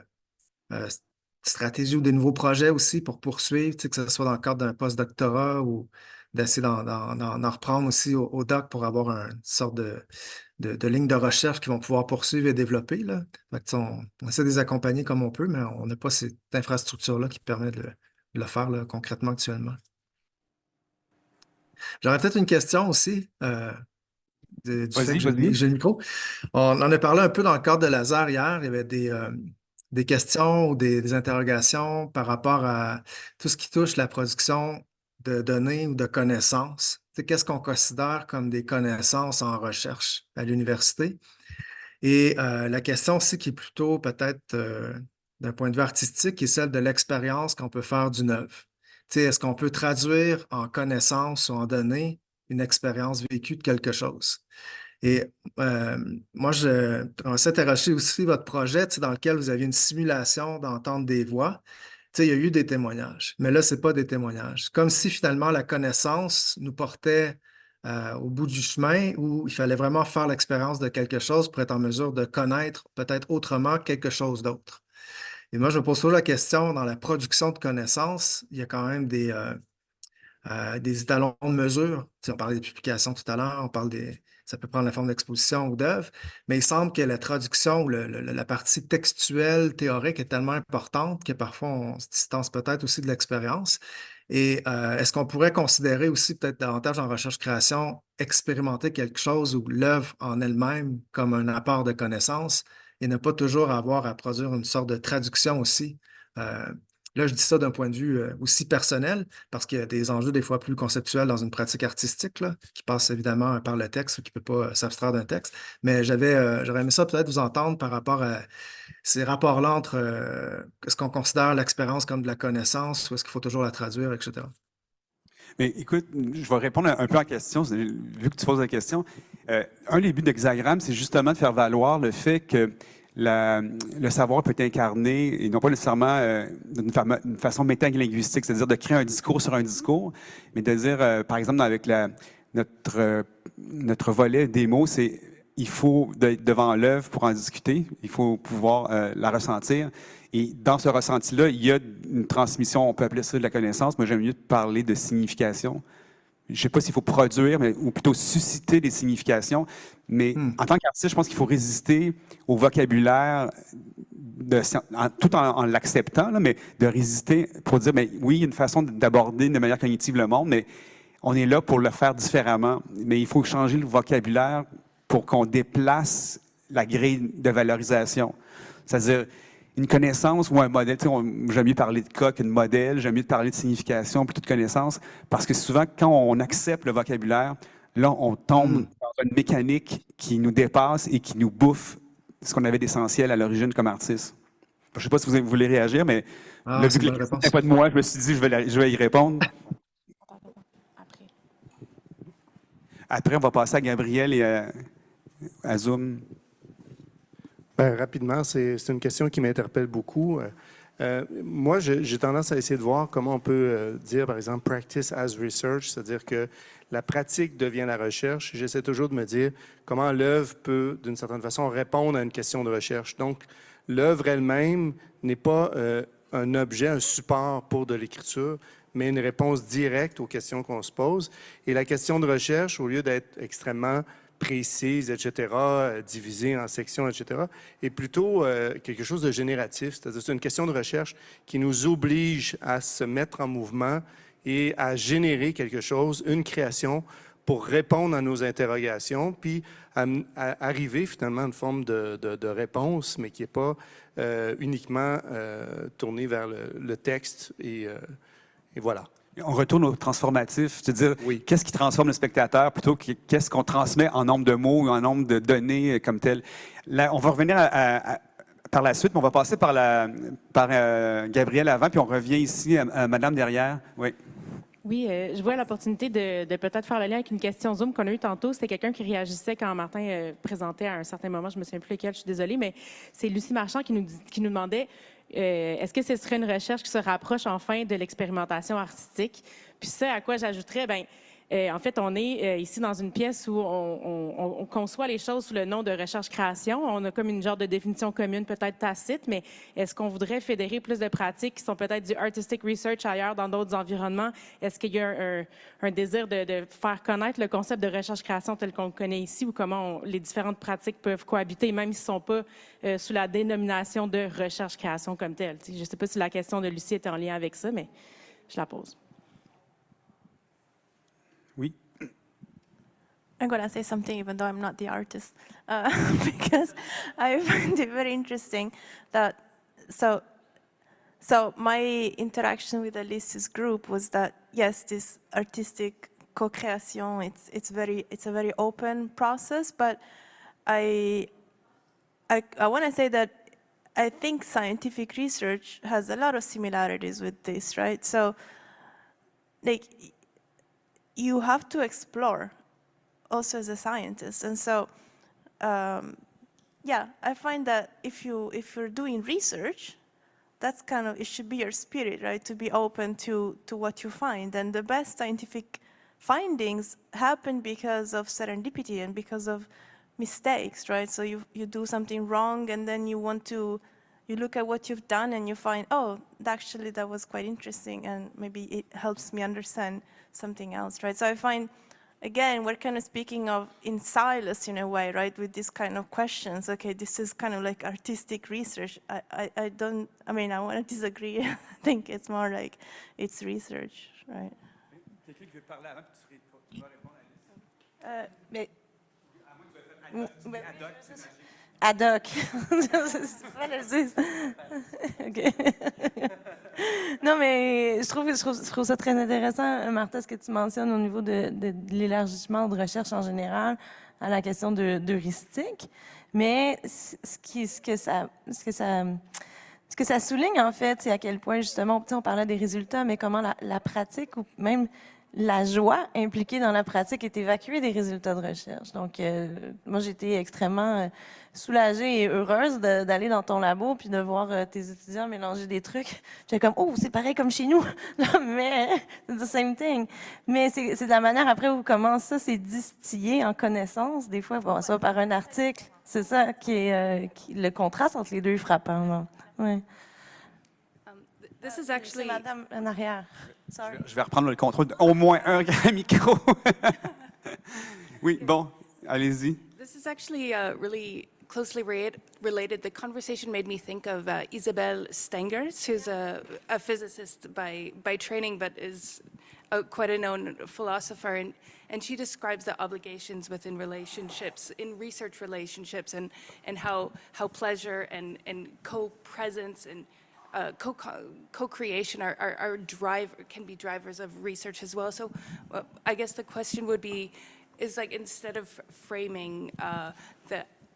stratégies ou des nouveaux projets aussi pour poursuivre, que ce soit dans le cadre d'un post-doctorat ou d'essayer d'en reprendre aussi au doc pour avoir une sorte de ligne de recherche qu'ils vont pouvoir poursuivre et développer. Là. Fait que, on essaie de les accompagner comme on peut, mais on n'a pas cette infrastructure-là qui permet de le faire là, concrètement actuellement. J'aurais peut-être une question aussi du fait que j'ai le micro. On en a parlé un peu dans le cadre de Lazare hier. Il y avait des questions ou des interrogations par rapport à tout ce qui touche la production de données ou de connaissances. Qu'est-ce qu'on considère comme des connaissances en recherche à l'université? Et la question aussi qui est plutôt peut-être d'un point de vue artistique, qui est celle de l'expérience qu'on peut faire d'une œuvre. Est-ce qu'on peut traduire en connaissances ou en données une expérience vécue de quelque chose? Et moi, on s'est interrogé aussi votre projet dans lequel vous aviez une simulation d'entendre des voix. Il y a eu des témoignages, mais là, ce n'est pas des témoignages. Comme si finalement la connaissance nous portait au bout du chemin où il fallait vraiment faire l'expérience de quelque chose pour être en mesure de connaître peut-être autrement quelque chose d'autre. Et moi, je me pose toujours la question, dans la production de connaissances, il y a quand même des étalons de mesure. On parlait des publications tout à l'heure, ça peut prendre la forme d'exposition ou d'œuvre, mais il semble que la traduction ou la partie textuelle, théorique est tellement importante que parfois on se distance peut-être aussi de l'expérience. Et est-ce qu'on pourrait considérer aussi, peut-être davantage en recherche-création, expérimenter quelque chose ou l'œuvre en elle-même comme un apport de connaissances et ne pas toujours avoir à produire une sorte de traduction aussi? Euh, Là, je dis ça d'un point de vue aussi personnel, parce qu'il y a des enjeux des fois plus conceptuels dans une pratique artistique, là, qui passe évidemment par le texte ou qui ne peut pas s'abstraire d'un texte. Mais j'aurais aimé ça peut-être vous entendre par rapport à ces rapports-là entre est-ce qu'on considère l'expérience comme de la connaissance ou est-ce qu'il faut toujours la traduire, etc. Mais écoute, je vais répondre un peu à la question, vu que tu poses la question. Un des buts d'Hexagramme, c'est justement de faire valoir le fait que le savoir peut être incarné, et non pas nécessairement d'une façon métalinguistique, c'est-à-dire de créer un discours sur un discours, mais de dire, par exemple, avec notre volet démo, c'est il faut être devant l'œuvre pour en discuter, il faut pouvoir la ressentir. Et dans ce ressenti-là, il y a une transmission, on peut appeler ça de la connaissance, mais j'aime mieux parler de signification. Je ne sais pas s'il faut produire, ou plutôt susciter des significations. Mais en tant qu'artiste, je pense qu'il faut résister au vocabulaire, tout en l'acceptant, mais de résister pour dire, mais oui, il y a une façon d'aborder de manière cognitive le monde, mais on est là pour le faire différemment. Mais il faut changer le vocabulaire pour qu'on déplace la grille de valorisation. C'est-à-dire, une connaissance ou un modèle, j'aime mieux parler de cas qu'une modèle, j'aime mieux parler de signification plutôt de connaissance, parce que souvent, quand on accepte le vocabulaire, là, on tombe dans une mécanique qui nous dépasse et qui nous bouffe ce qu'on avait d'essentiel à l'origine comme artiste. Je ne sais pas si vous voulez réagir, mais vu que la question n'est pas de moi, je me suis dit, je vais y répondre. Après, on va passer à Gabriel et à Zoom. Ben, rapidement, c'est une question qui m'interpelle beaucoup. Moi, j'ai tendance à essayer de voir comment on peut dire, par exemple, practice as research, c'est-à-dire que la pratique devient la recherche. J'essaie toujours de me dire comment l'œuvre peut, d'une certaine façon, répondre à une question de recherche. Donc, l'œuvre elle-même n'est pas un objet, un support pour de l'écriture, mais une réponse directe aux questions qu'on se pose. Et la question de recherche, au lieu d'être extrêmement précise, etc., divisée en sections, etc., est plutôt quelque chose de génératif. C'est-à-dire c'est une question de recherche qui nous oblige à se mettre en mouvement et à générer quelque chose, une création, pour répondre à nos interrogations, puis à arriver finalement à une forme de réponse, mais qui n'est pas uniquement tournée vers le texte. Et voilà. On retourne au transformatif, c'est-à-dire qu'est-ce qui transforme le spectateur plutôt que qu'est-ce qu'on transmet en nombre de mots ou en nombre de données comme tel. Là, on va revenir par la suite, mais on va passer par Gabriel avant, puis on revient ici à Madame derrière. Oui. Oui, je vois l'opportunité de peut-être faire le lien avec une question Zoom qu'on a eue tantôt. C'était quelqu'un qui réagissait quand Martin présentait à un certain moment, je ne me souviens plus lequel, je suis désolée, mais c'est Lucie Marchand qui nous demandait est-ce que ce serait une recherche qui se rapproche enfin de l'expérimentation artistique? Puis ça, à quoi j'ajouterais, en fait, on est ici dans une pièce où on conçoit les choses sous le nom de recherche-création. On a comme une genre de définition commune, peut-être tacite, mais est-ce qu'on voudrait fédérer plus de pratiques qui sont peut-être du artistic research ailleurs dans d'autres environnements? Est-ce qu'il y a un désir de faire connaître le concept de recherche-création tel qu'on le connaît ici ou comment les différentes pratiques peuvent cohabiter, même s'ils ne sont pas sous la dénomination de recherche-création comme telle? Je ne sais pas si la question de Lucie était en lien avec ça, mais je la pose. Oui. I'm going to say something even though I'm not the artist, because I find it very interesting that, so my interaction with Alice's group was that, yes, this artistic co-creation, it's a very open process, but I want to say that I think scientific research has a lot of similarities with this, right? So, like, you have to explore also as a scientist. And so, yeah, I find that if you're doing research, that's kind of, it should be your spirit, right? To be open to what you find. And the best scientific findings happen because of serendipity and because of mistakes, right? So you do something wrong and then you look at what you've done and you find, oh, actually that was quite interesting and maybe it helps me understand something else, right? So I find, again, we're kind of speaking of in silos in a way, right? With these kind of questions. Okay, this is kind of like artistic research. I want to disagree. I think it's more like it's research. right? Quelqu'un qui veut parler avant, puis tu vas répondre à Alice. Mais À moins que tu aies fait ad hoc, c'est magique. ad hoc. C'est pas le dire. OK. Non, mais je trouve ça très intéressant, Martha, ce que tu mentionnes au niveau de l'élargissement de recherche en général à la question d'heuristique. Mais ce que ça souligne, en fait, c'est à quel point, justement, on parlait des résultats, mais comment la pratique ou même la joie impliquée dans la pratique est évacuée des résultats de recherche. Donc, moi, j'étais extrêmement soulagée et heureuse d'aller dans ton labo puis de voir tes étudiants mélanger des trucs. J'étais comme, oh, c'est pareil comme chez nous, mais c'est the same thing. Mais c'est de la manière après où comment ça c'est distillé en connaissance, des fois, bon, soit par un article. C'est ça qui est le contraste entre les deux est frappant. Ouais. This is actually. Madame en arrière. Sorry. Je vais reprendre le contrôle d'au moins un grand micro. Oui, bon, allez-y. This is actually really closely related. The conversation made me think of Isabelle Stengers, who's a physicist by training, but is quite a known philosopher. And she describes the obligations within relationships, in research relationships, and how pleasure and co-presence and co-creation can be drivers of research as well. So I guess the question would be, is like instead of framing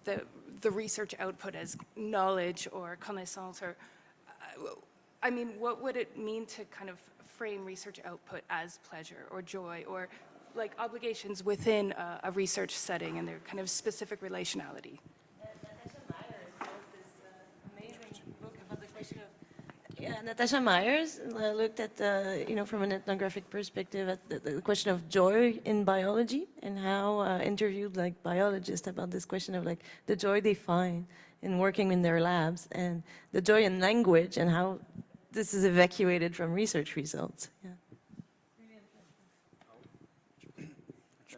the research output as knowledge or connaissance, or I mean, what would it mean to kind of frame research output as pleasure or joy or like obligations within a research setting and their kind of specific relationality? Natasha Myers looked at, from an ethnographic perspective, at the question of joy in biology and how interviewed like biologists about this question of like the joy they find in working in their labs and the joy in language and how this is evacuated from research results. Yeah.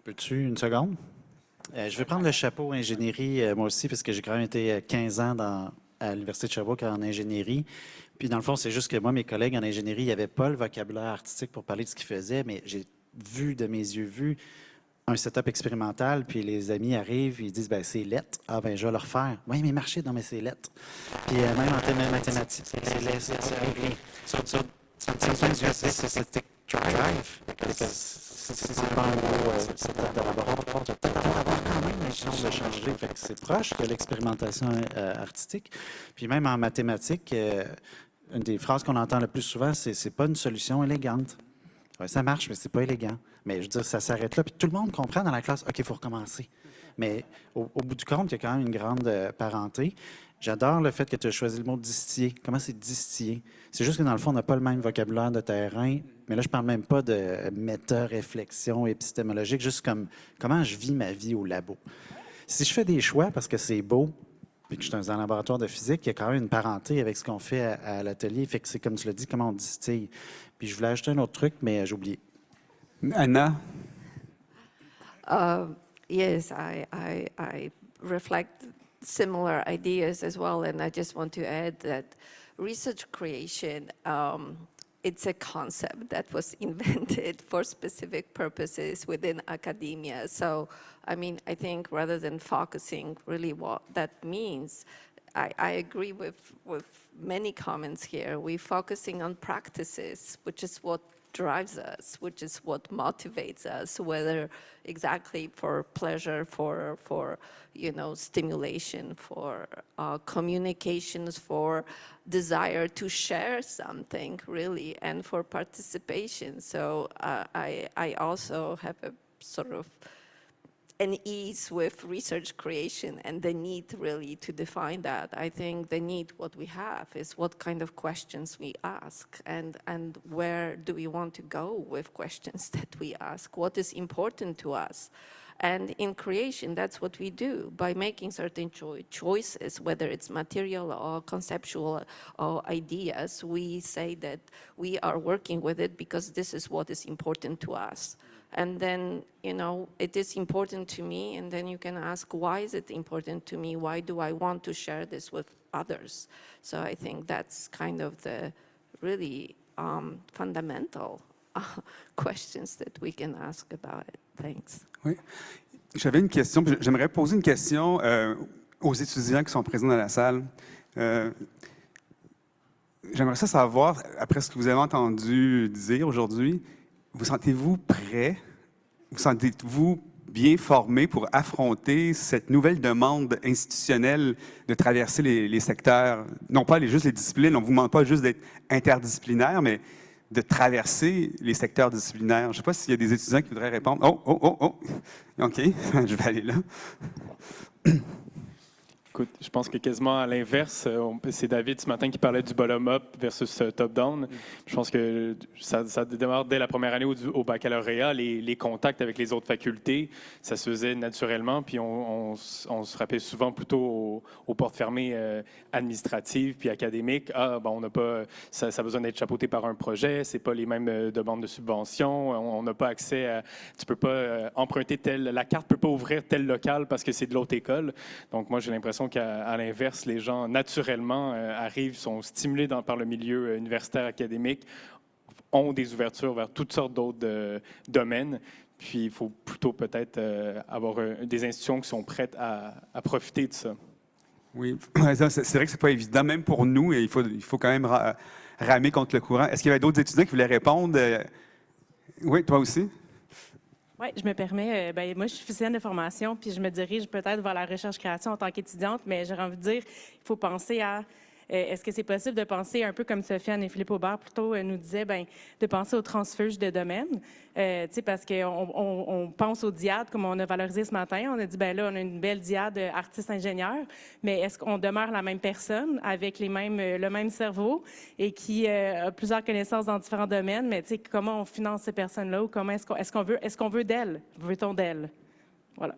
Peux-tu une seconde? Je vais prendre le chapeau ingénierie, moi aussi, parce que j'ai quand même été 15 ans à l'Université de Sherbrooke en ingénierie. Puis, dans le fond, c'est juste que moi, mes collègues en ingénierie, il n'y avait pas le vocabulaire artistique pour parler de ce qu'ils faisaient, mais j'ai vu, de mes yeux, un setup expérimental, puis les amis arrivent, ils disent, ben c'est lettre. Ah, ben je vais le refaire. Oui, mais marcher, non, mais c'est lettre. Puis, même en termes de mathématiques, c'est réglé. C'était drive. C'est pas un gros setup de laboratoire. Tu vas peut-être avoir quand même une chance de changer. Fait que c'est proche de l'expérimentation artistique. Puis même en mathématiques, une des phrases qu'on entend le plus souvent, c'est pas une solution élégante. Ouais, ça marche, mais c'est pas élégant. Mais je veux dire, ça s'arrête là. Puis tout le monde comprend dans la classe, OK, il faut recommencer. Mais au bout du compte, il y a quand même une grande parenté. J'adore le fait que tu as choisi le mot distiller. Comment c'est distiller? C'est juste que dans le fond, on n'a pas le même vocabulaire de terrain. Mais là, je ne parle même pas de méta-réflexion épistémologique, juste comme comment je vis ma vie au labo. Si je fais des choix parce que c'est beau, puis que je suis dans un laboratoire de physique, il y a quand même une parenté avec ce qu'on fait à l'atelier. Fait que c'est comme tu l'as dit, comment on distille. Puis je voulais ajouter un autre truc, mais j'ai oublié. Anna? Yes, I reflect similar ideas as well, and I just want to add that research creation, it's a concept that was invented for specific purposes within academia. So, I mean, I think rather than focusing really what that means, I agree with many comments here. We're focusing on practices, which is what drives us, which is what motivates us, whether exactly for pleasure, for stimulation, for communications, for desire to share something, really, and for participation. So I also have a sort of an ease with research creation and the need really to define that. I think the need, what we have, is what kind of questions we ask and where do we want to go with questions that we ask, what is important to us. And in creation, that's what we do. By making certain choices, whether it's material or conceptual or ideas, we say that we are working with it because this is what is important to us. And then, it is important to me, and then you can ask, why is it important to me? Why do I want to share this with others? So I think that's kind of the really fundamental questions that we can ask about it. Thanks. Oui. J'avais une question. J'aimerais poser une question aux étudiants qui sont présents dans la salle. J'aimerais ça savoir, après ce que vous avez entendu dire aujourd'hui, vous sentez-vous prêt? Vous sentez-vous bien formé pour affronter cette nouvelle demande institutionnelle de traverser les secteurs, non pas juste les disciplines, on ne vous demande pas juste d'être interdisciplinaire, mais de traverser les secteurs disciplinaires. Je ne sais pas s'il y a des étudiants qui voudraient répondre. Oh! OK, je vais aller là. Écoute, je pense que quasiment à l'inverse, c'est David ce matin qui parlait du bottom-up versus top-down. Je pense que ça démarre dès la première année au baccalauréat, les contacts avec les autres facultés, ça se faisait naturellement, puis on se rappelle souvent plutôt aux portes fermées administratives puis académiques. On n'a pas, ça a besoin d'être chapeauté par un projet, c'est pas les mêmes demandes de subventions, on n'a pas accès à, tu peux pas emprunter la carte peut pas ouvrir tel local parce que c'est de l'autre école. Donc moi j'ai l'impression qu'à l'inverse, les gens, naturellement, arrivent, sont stimulés par le milieu universitaire académique, ont des ouvertures vers toutes sortes d'autres domaines. Puis, il faut plutôt peut-être avoir des institutions qui sont prêtes à profiter de ça. Oui, c'est vrai que c'est pas évident, même pour nous, et il faut quand même ramer contre le courant. Est-ce qu'il y avait d'autres étudiants qui voulaient répondre? Oui, toi aussi? Oui, je me permets. Moi, je suis physicienne de formation, puis je me dirige peut-être vers la recherche-création en tant qu'étudiante, mais j'aurais envie de dire, il faut penser à est-ce que c'est possible de penser un peu comme Sofiane et Philippe Aubert plutôt nous disaient, de penser au transfuge de domaine, parce qu'on pense aux diades comme on a valorisé ce matin. On a dit, là, on a une belle diade artiste-ingénieur, mais est-ce qu'on demeure la même personne avec le même cerveau et qui a plusieurs connaissances dans différents domaines, mais comment on finance ces personnes-là ou comment est-ce qu'on veut d'elles? Veut-on d'elles? Voilà.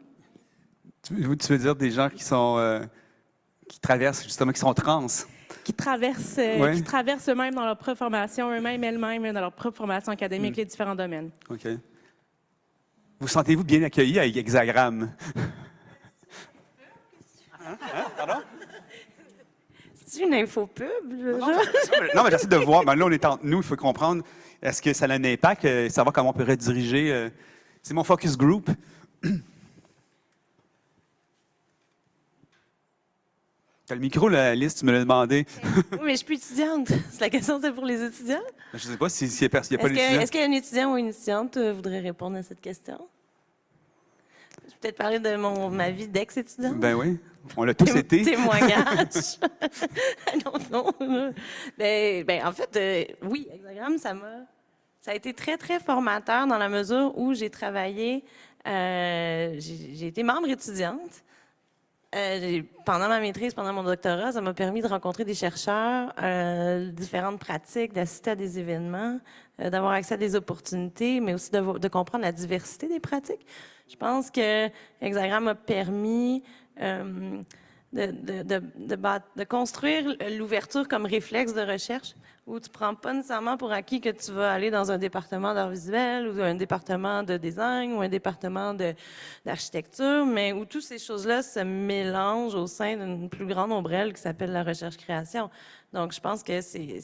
Tu veux dire des gens qui sont qui traversent justement, qui sont trans? Qui traversent eux-mêmes dans leur propre formation, elles-mêmes dans leur propre formation académique, les différents domaines. OK. Vous sentez-vous bien accueilli avec Hexagramme? Pardon? C'est une infopub? Non, mais j'essaie de voir. Là, on est entre nous, il faut comprendre. Est-ce que ça a un impact? Savoir comment on peut rediriger. C'est mon focus group. T'as le micro, la liste, tu me l'as demandé. Oui, mais je suis plus étudiante. La question, c'est pour les étudiants? Je ne sais pas s'il n'y a pas d'étudiants. Est-ce qu'un étudiant ou une étudiante voudrait répondre à cette question? Je vais peut-être parler de ma vie d'ex-étudiant. Ben oui, on l'a tous été. Témoignage. Non. En fait, oui, Hexagramme, ça a été très, très formateur dans la mesure où j'ai travaillé, j'ai été membre étudiante. Pendant ma maîtrise, pendant mon doctorat, ça m'a permis de rencontrer des chercheurs, différentes pratiques, d'assister à des événements, d'avoir accès à des opportunités, mais aussi de comprendre la diversité des pratiques. Je pense que Hexagramme a permis de construire l'ouverture comme réflexe de recherche, où tu ne prends pas nécessairement pour acquis que tu vas aller dans un département d'art visuel ou un département de design ou un département d'architecture, mais où toutes ces choses-là se mélangent au sein d'une plus grande ombrelle qui s'appelle la recherche-création. Donc, je pense que c'est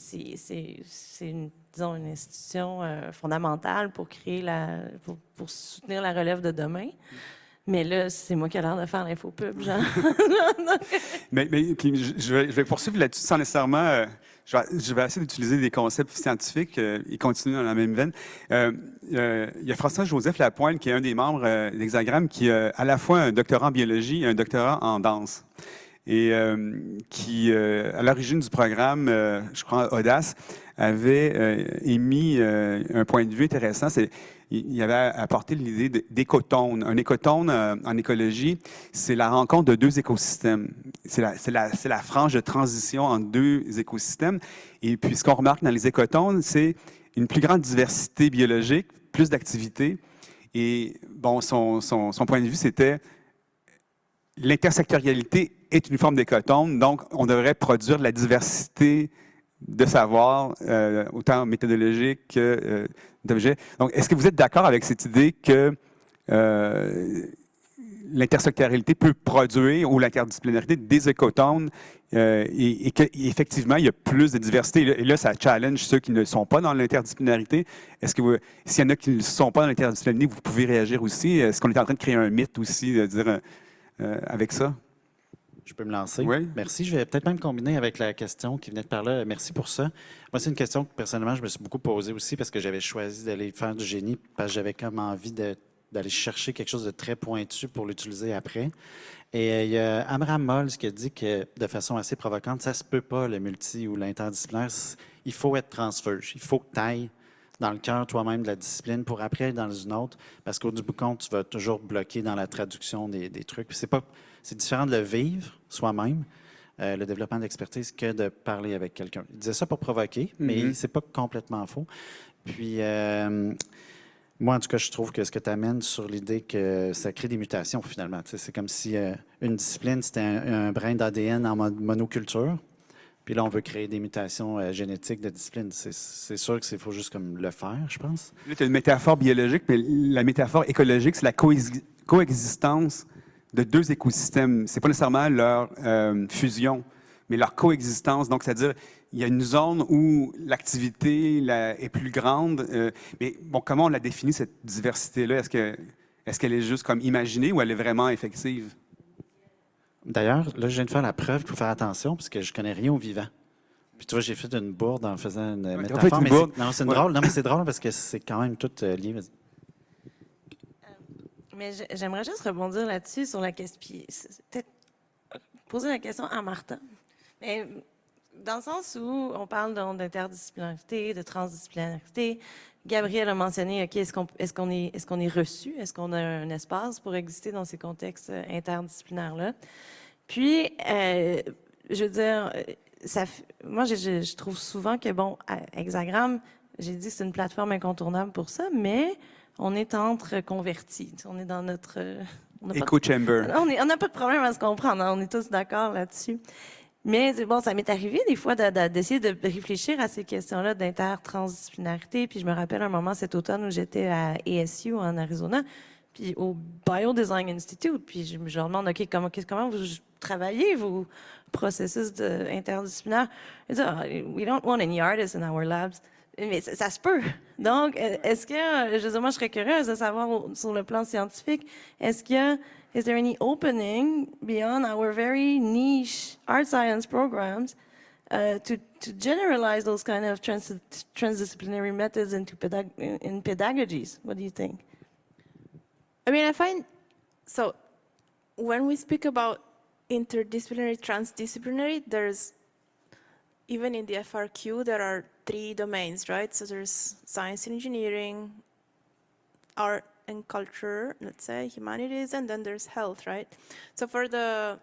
une institution fondamentale pour pour soutenir la relève de demain. Mais là, c'est moi qui ai l'air de faire l'infopub, genre. mais puis je vais poursuivre là-dessus sans nécessairement... je vais essayer d'utiliser des concepts scientifiques et continuer dans la même veine. Il y a François-Joseph Lapointe, qui est un des membres d'Hexagramme, qui a à la fois un doctorat en biologie et un doctorat en danse. Et qui, à l'origine du programme, je crois, Audace, avait émis un point de vue intéressant. Il avait apporté l'idée d'écotone. Un écotone, en écologie, c'est la rencontre de deux écosystèmes. C'est la frange de transition entre deux écosystèmes. Et puis, ce qu'on remarque dans les écotones, c'est une plus grande diversité biologique, plus d'activités. Et bon, son point de vue, c'était l'intersectorialité est une forme d'écotone, donc on devrait produire de la diversité de savoir, autant méthodologique que d'objets. Donc, est-ce que vous êtes d'accord avec cette idée que l'intersectorialité peut produire, ou l'interdisciplinarité, des écotones et qu'effectivement, il y a plus de diversité. Et là, ça challenge ceux qui ne sont pas dans l'interdisciplinarité. Est-ce que s'il y en a qui ne sont pas dans l'interdisciplinarité, vous pouvez réagir aussi? Est-ce qu'on est en train de créer un mythe aussi, de dire avec ça? Je peux me lancer? Oui. Merci. Je vais peut-être même combiner avec la question qui venait de par là. Merci pour ça. Moi, c'est une question que personnellement, je me suis beaucoup posée aussi parce que j'avais choisi d'aller faire du génie parce que j'avais comme envie d'aller chercher quelque chose de très pointu pour l'utiliser après. Et il y a Amram Mols qui a dit que, de façon assez provocante, ça se peut pas, le multi ou l'interdisciplinaire. Il faut être transverse. Il faut que tu ailles dans le cœur toi-même de la discipline pour après aller dans une autre, parce qu'au bout du compte, tu vas toujours bloquer dans la traduction des trucs. C'est différent de le vivre soi-même, le développement d'expertise, que de parler avec quelqu'un. Il disait ça pour provoquer, mais c'est pas complètement faux. Puis, moi, en tout cas, je trouve que ce que tu amènes sur l'idée que ça crée des mutations, finalement. C'est comme si une discipline, c'était un brin d'ADN en mode monoculture. Puis là, on veut créer des mutations génétiques de discipline. C'est sûr qu'il faut juste comme le faire, je pense. Là, tu as une métaphore biologique, mais la métaphore écologique, c'est la coexistence de deux écosystèmes. Ce n'est pas nécessairement leur fusion, mais leur coexistence. Donc, c'est-à-dire, il y a une zone où l'activité est plus grande. Mais bon, comment on la définit, cette diversité-là? Est-ce qu'elle est juste comme imaginée ou elle est vraiment effective? D'ailleurs, là, je viens de faire la preuve qu'il faut faire attention parce que je connais rien au vivant. Puis tu vois, j'ai fait une bourde en faisant une métaphore. C'est drôle. Non, mais c'est drôle parce que c'est quand même tout lié. Mais j'aimerais juste rebondir là-dessus sur la question. Puis peut-être poser la question à Martha. Mais dans le sens où on parle d'interdisciplinarité, de transdisciplinarité, Gabriel a mentionné, OK, est-ce qu'on est reçu? Est-ce qu'on a un espace pour exister dans ces contextes interdisciplinaires-là? Puis, je veux dire, moi, je trouve souvent que, bon, à Hexagram, j'ai dit que c'est une plateforme incontournable pour ça, mais on est entre convertis. On est dans notre... Echo chamber. On n'a pas de problème à se comprendre. Hein, on est tous d'accord là-dessus. Mais bon, ça m'est arrivé des fois d'essayer de réfléchir à ces questions-là d'inter-transdisciplinarité. Puis je me rappelle un moment cet automne où j'étais à ASU en Arizona, puis au Biodesign Institute. Puis je leur demande, OK, comment vous travaillez vos processus interdisciplinaires? Ils disent, we don't want any artists in our labs. Mais ça se peut. Donc, est-ce que, je veux dire, moi, je serais curieuse de savoir sur le plan scientifique, is there any opening beyond our very niche art science programs to generalize those kind of transdisciplinary methods in pedagogies? What do you think? I mean, I find, so when we speak about interdisciplinary, transdisciplinary, there's, even in the FRQ, there are 3 domains, right? So there's science and engineering, art and culture, let's say, humanities, and then there's health, right? So for the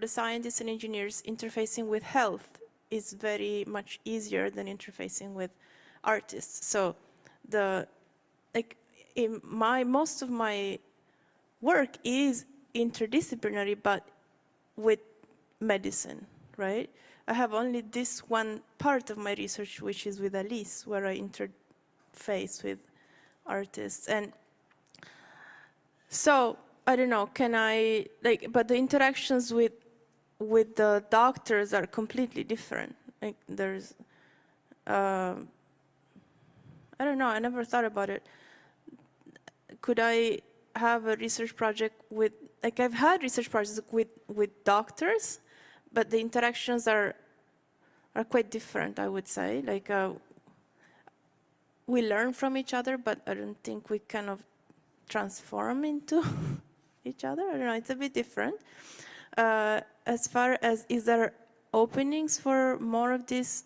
scientists and engineers, interfacing with health is very much easier than interfacing with artists. So most of my work is interdisciplinary, but with medicine, right? I have only this one part of my research, which is with Alice, where I interface with artists. And so, I don't know, but the interactions with the doctors are completely different. Like there's, I don't know, I never thought about it. Could I have a research project with, like I've had research projects with doctors, but the interactions are quite different, I would say. Like we learn from each other, but I don't think we kind of transform into each other. I don't know, it's a bit different. As far as, is there openings for more of these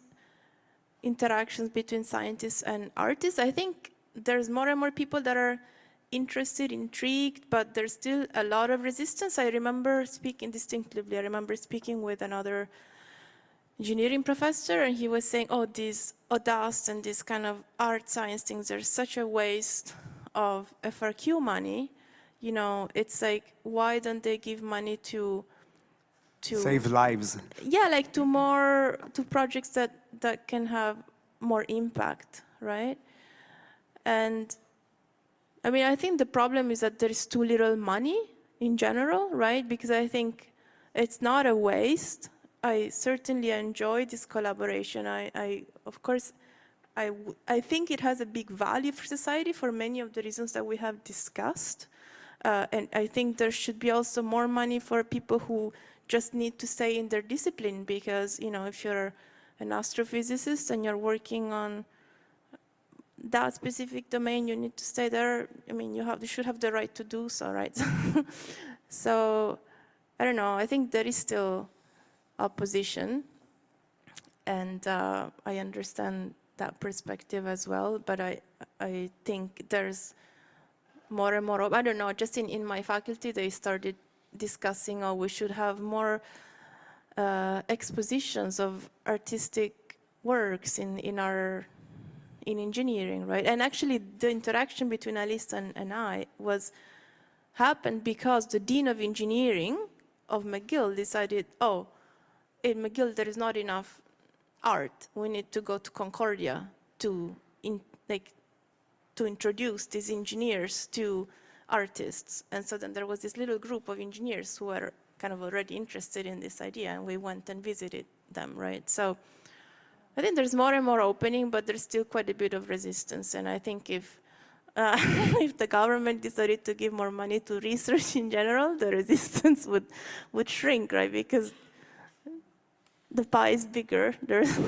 interactions between scientists and artists? I think there's more and more people that are interested, intrigued, but there's still a lot of resistance. I remember speaking distinctively, I remember speaking with another engineering professor, and he was saying, oh, these ODAST and these kind of art science things are such a waste of FRQ money. You know, it's like, why don't they give money to save lives? Yeah, like to projects that can have more impact, right? And I mean, I think the problem is that there is too little money in general, right? Because I think it's not a waste. I certainly enjoy this collaboration. Of course, I think it has a big value for society for many of the reasons that we have discussed. And I think there should be also more money for people who just need to stay in their discipline, because, you know, if you're an astrophysicist and you're working on that specific domain, you need to stay there. I mean, you should have the right to do so, right? So, I don't know, I think there is still opposition, and I understand that perspective as well, but I think there's more and more, I don't know, just in my faculty, they started discussing, oh, we should have more expositions of artistic works in engineering, right? And actually, the interaction between Alice and I happened because the Dean of Engineering of McGill decided, oh, in McGill there is not enough art. We need to go to Concordia to introduce these engineers to artists. And so then there was this little group of engineers who were kind of already interested in this idea, and we went and visited them, right? So I think there's more and more opening, but there's still quite a bit of resistance. And I think if the government decided to give more money to research in general, the resistance would shrink, right? Because the pie is bigger. There's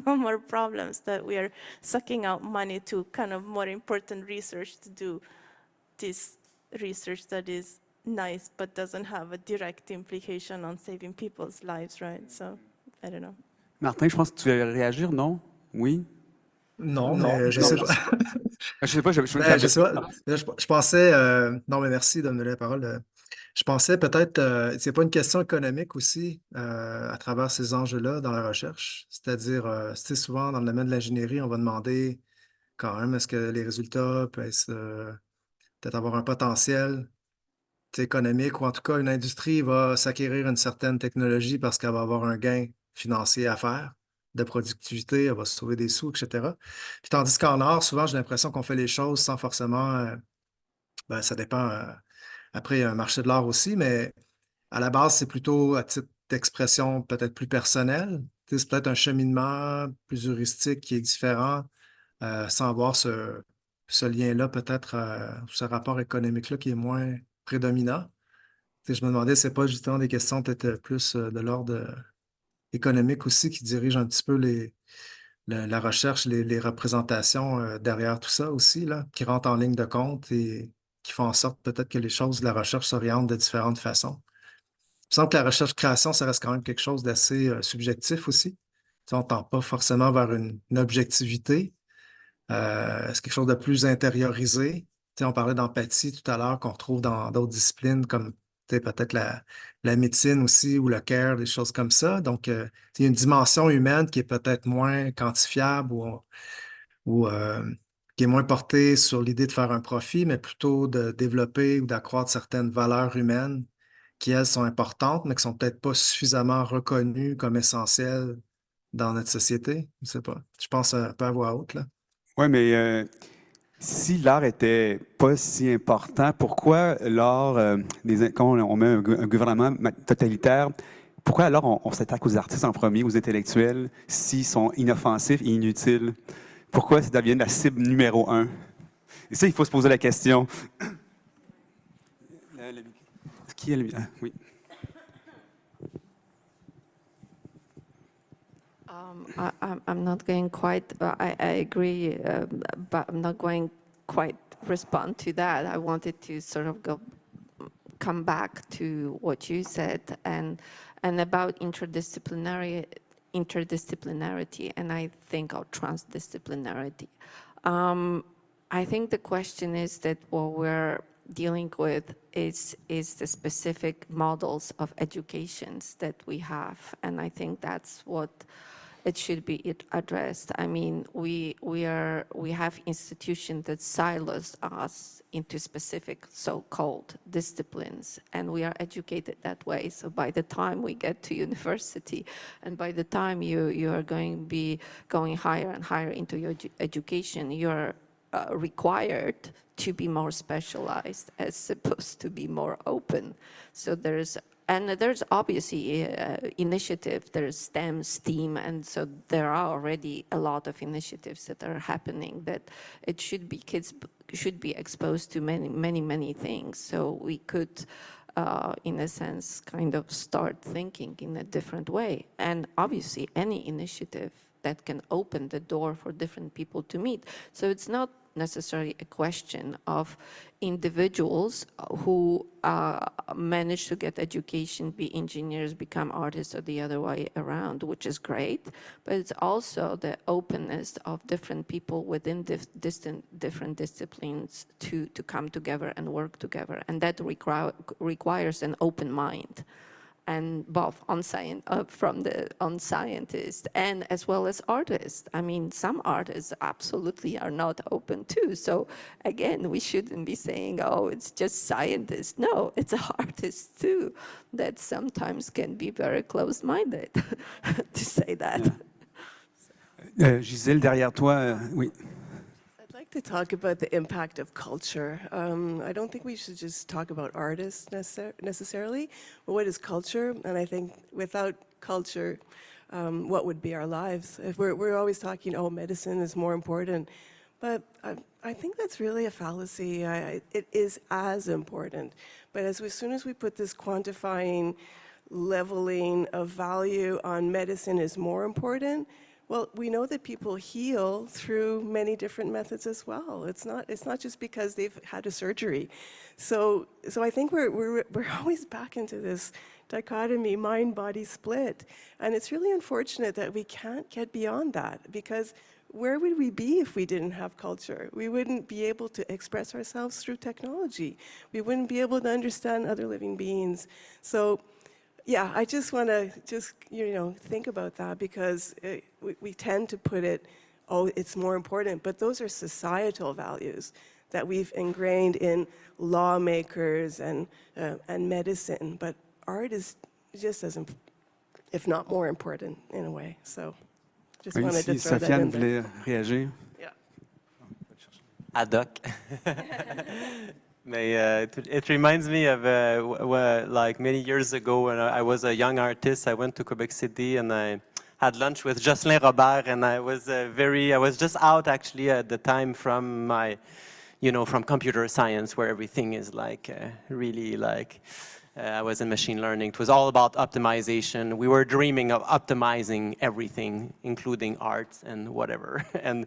no more problems that we are sucking out money to kind of more important research to do this research that is nice but doesn't have a direct implication on saving people's lives, right? So, I don't know. Martin, je pense que tu veux réagir, non? Oui? Non, mais je sais pas. Je sais pas, Je sais pas. Je pensais, non, mais merci de me donner la parole. Je pensais peut-être, c'est pas une question économique aussi à travers ces enjeux-là dans la recherche. C'est-à-dire, souvent dans le domaine de l'ingénierie, on va demander quand même est-ce que les résultats peuvent peut-être avoir un potentiel économique, ou en tout cas une industrie va s'acquérir une certaine technologie parce qu'elle va avoir un gain financier à faire, de productivité, elle va se trouver des sous, etc. Puis tandis qu'en art, souvent, j'ai l'impression qu'on fait les choses sans forcément, ça dépend. Après, il y a un marché de l'art aussi, mais à la base, c'est plutôt à titre d'expression peut-être plus personnelle. C'est peut-être un cheminement plus heuristique qui est différent, sans avoir ce lien-là, peut-être, ce rapport économique-là qui est moins prédominant. Je me demandais si c'est pas justement des questions peut-être plus de l'ordre économique aussi qui dirigent un petit peu la recherche, les représentations derrière tout ça aussi, là, qui rentrent en ligne de compte et qui font en sorte peut-être que les choses de la recherche s'orientent de différentes façons. Il me semble que la recherche-création, ça reste quand même quelque chose d'assez subjectif aussi. On ne tend pas forcément vers une objectivité. C'est quelque chose de plus intériorisé. On parlait d'empathie tout à l'heure qu'on retrouve dans d'autres disciplines comme peut-être la médecine aussi ou le care, des choses comme ça. Donc, il y a une dimension humaine qui est peut-être moins quantifiable ou qui est moins portée sur l'idée de faire un profit, mais plutôt de développer ou d'accroître certaines valeurs humaines qui, elles, sont importantes, mais qui ne sont peut-être pas suffisamment reconnues comme essentielles dans notre société. Je ne sais pas. Je pense un peu à voix haute, là. Oui, mais si l'art n'était pas si important, pourquoi l'art, quand on met un gouvernement totalitaire, pourquoi alors on s'attaque aux artistes en premier, aux intellectuels, s'ils sont inoffensifs et inutiles? Pourquoi ça devient la cible numéro 1? Et ça, il faut se poser la question. Qui est le... Oui. I'm not going quite, I agree, but I'm not going quite respond to that. I wanted to sort of come back to what you said and about interdisciplinarity, and I think of transdisciplinarity. I think the question is that what we're dealing with is the specific models of educations that we have, and I think that's what it should be addressed. I mean, we have institutions that silos us into specific so-called disciplines, and we are educated that way. So by the time we get to university, and by the time you are going to be going higher and higher into your education, you're required to be more specialized as opposed to be more open. So there's obviously initiative, there's STEM, STEAM, and so there are already a lot of initiatives that are happening that it should be, kids should be exposed to many things. So we could, in a sense, kind of start thinking in a different way. And obviously any initiative that can open the door for different people to meet. So it's not necessarily a question of individuals who manage to get education, be engineers, become artists, or the other way around, which is great, but it's also the openness of different people within different disciplines to come together and work together, and that requires an open mind. And both on scientists and as well as artists. I mean, some artists absolutely are not open too. So again, we shouldn't be saying, oh, it's just scientists. No, it's artists too that sometimes can be very closed-minded to say that. Gisèle, derrière toi, oui. I'd like to talk about the impact of culture. I don't think we should just talk about artists necessarily, but what is culture? And I think without culture, what would be our lives? If we're always talking, oh, medicine is more important, but I think that's really a fallacy. It is as important, but as soon as we put this quantifying, leveling of value on medicine is more important, well, we know that people heal through many different methods as well. It's not just because they've had a surgery. So I think we're always back into this dichotomy, mind-body split. And it's really unfortunate that we can't get beyond that, because where would we be if we didn't have culture? We wouldn't be able to express ourselves through technology. We wouldn't be able to understand other living beings. So yeah, I just want to think about that, because we tend to put it, oh, it's more important, but those are societal values that we've ingrained in lawmakers and medicine, but art is just as, if not more important in a way. So just wanted to throw that in there. Sofiane voulait réagir. Yeah. Ad hoc. It reminds me of like many years ago when I was a young artist. I went to Quebec City and I had lunch with Jocelyn Robert, and I was just out actually at the time from my, from computer science, where everything is like really like. I was in machine learning. It was all about optimization. We were dreaming of optimizing everything, including art and whatever. And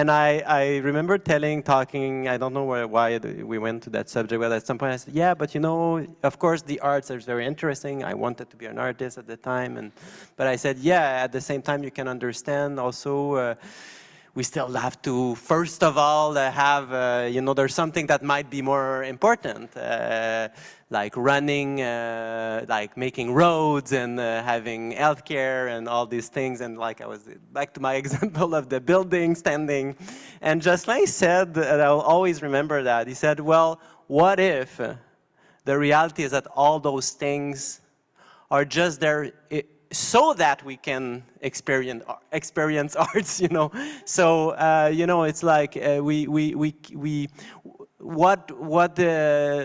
I remember talking, I don't know why we went to that subject, but at some point I said, yeah, but of course the arts are very interesting. I wanted to be an artist at the time. But I said, yeah, at the same time you can understand also, we still have to, first of all, have, there's something that might be more important, like running, like making roads and having healthcare and all these things. And like I was back to my example of the building standing. And Jocelyn said, and I'll always remember that, he said, well, what if the reality is that all those things are just there so that we can experience arts, So, it's like what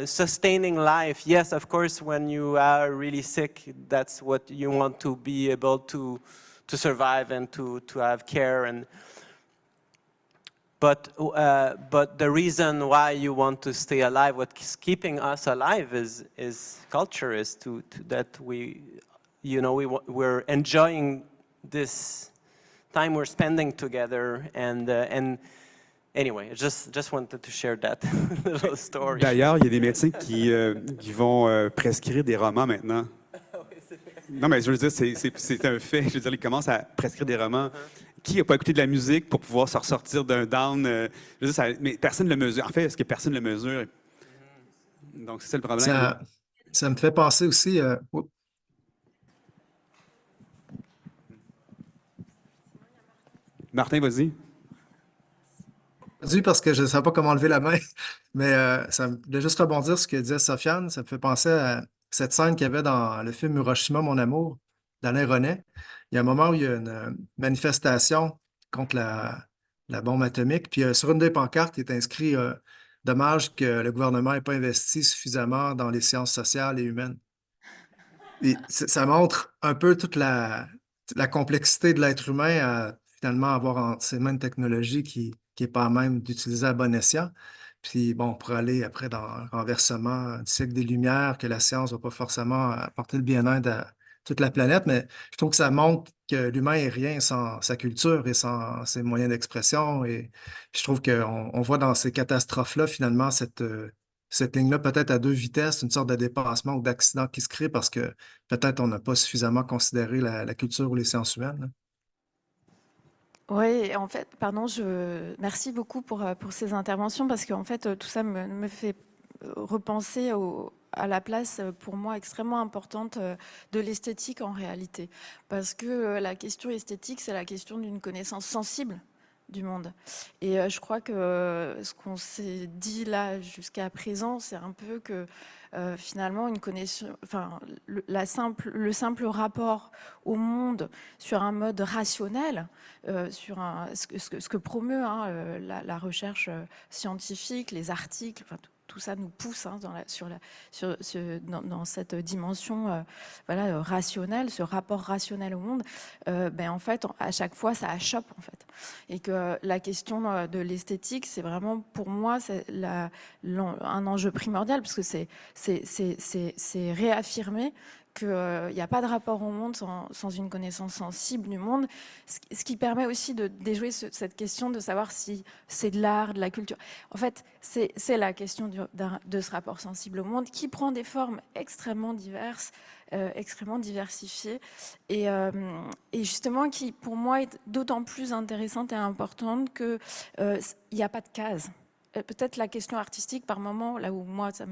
sustaining life? Yes, of course, when you are really sick, that's what you want to be able to survive and to have care. But the reason why you want to stay alive, what's keeping us alive is culture, is that we're enjoying this time we're spending together, and anyway, just wanted to share that little story. D'ailleurs, il y a des médecins qui vont prescrire des romans maintenant. Non, mais je veux dire, c'est un fait. Je veux dire, ils commencent à prescrire des romans. Qui n'a pas écouté de la musique pour pouvoir se ressortir d'un down? Je veux dire, mais personne ne le mesure. En fait, est-ce que personne ne le mesure? Donc, c'est ça le problème. Ça me fait penser aussi... Martin, vas-y. Parce que je ne savais pas comment lever la main, mais ça me voulait juste rebondir sur ce que disait Sofiane. Ça me fait penser à cette scène qu'il y avait dans le film Hiroshima, mon amour, d'Alain René. Il y a un moment où il y a une manifestation contre la la bombe atomique. Puis sur une des pancartes, il est inscrit dommage que le gouvernement n'ait pas investi suffisamment dans les sciences sociales et humaines. Et ça montre un peu toute la complexité de l'être humain à finalement avoir entre ses mains une technologie qui n'est pas à même d'utiliser à bon escient. Puis bon, pour aller après dans un renversement du cycle des Lumières, que la science ne va pas forcément apporter le bien-être à toute la planète, mais je trouve que ça montre que l'humain est rien sans sa culture et sans ses moyens d'expression. Et je trouve qu'on voit dans ces catastrophes-là, finalement, cette ligne-là, peut-être à deux vitesses, une sorte de dépassement ou d'accident qui se crée parce que peut-être on n'a pas suffisamment considéré la culture ou les sciences humaines, là. Oui, en fait, pardon, merci beaucoup pour ces interventions parce qu'en fait, tout ça me fait repenser à la place, pour moi, extrêmement importante de l'esthétique en réalité. Parce que la question esthétique, c'est la question d'une connaissance sensible du monde. Et je crois que ce qu'on s'est dit là jusqu'à présent, c'est un peu que finalement une connaissance, enfin le simple rapport au monde sur un mode rationnel, sur ce que promeut la recherche scientifique, les articles, enfin, tout ça nous pousse dans cette dimension rationnelle, ce rapport rationnel au monde. En fait, à chaque fois, ça achoppe en fait. Et que la question de l'esthétique, c'est vraiment pour moi un enjeu primordial parce que c'est réaffirmer qu'il n'y a pas de rapport au monde sans une connaissance sensible du monde, ce qui permet aussi de déjouer cette question de savoir si c'est de l'art, de la culture. En fait, c'est la question de ce rapport sensible au monde qui prend des formes extrêmement diverses, extrêmement diversifiées, et justement qui, pour moi, est d'autant plus intéressante et importante qu'il n'y a pas de case. Peut-être la question artistique, par moment, là où moi, ça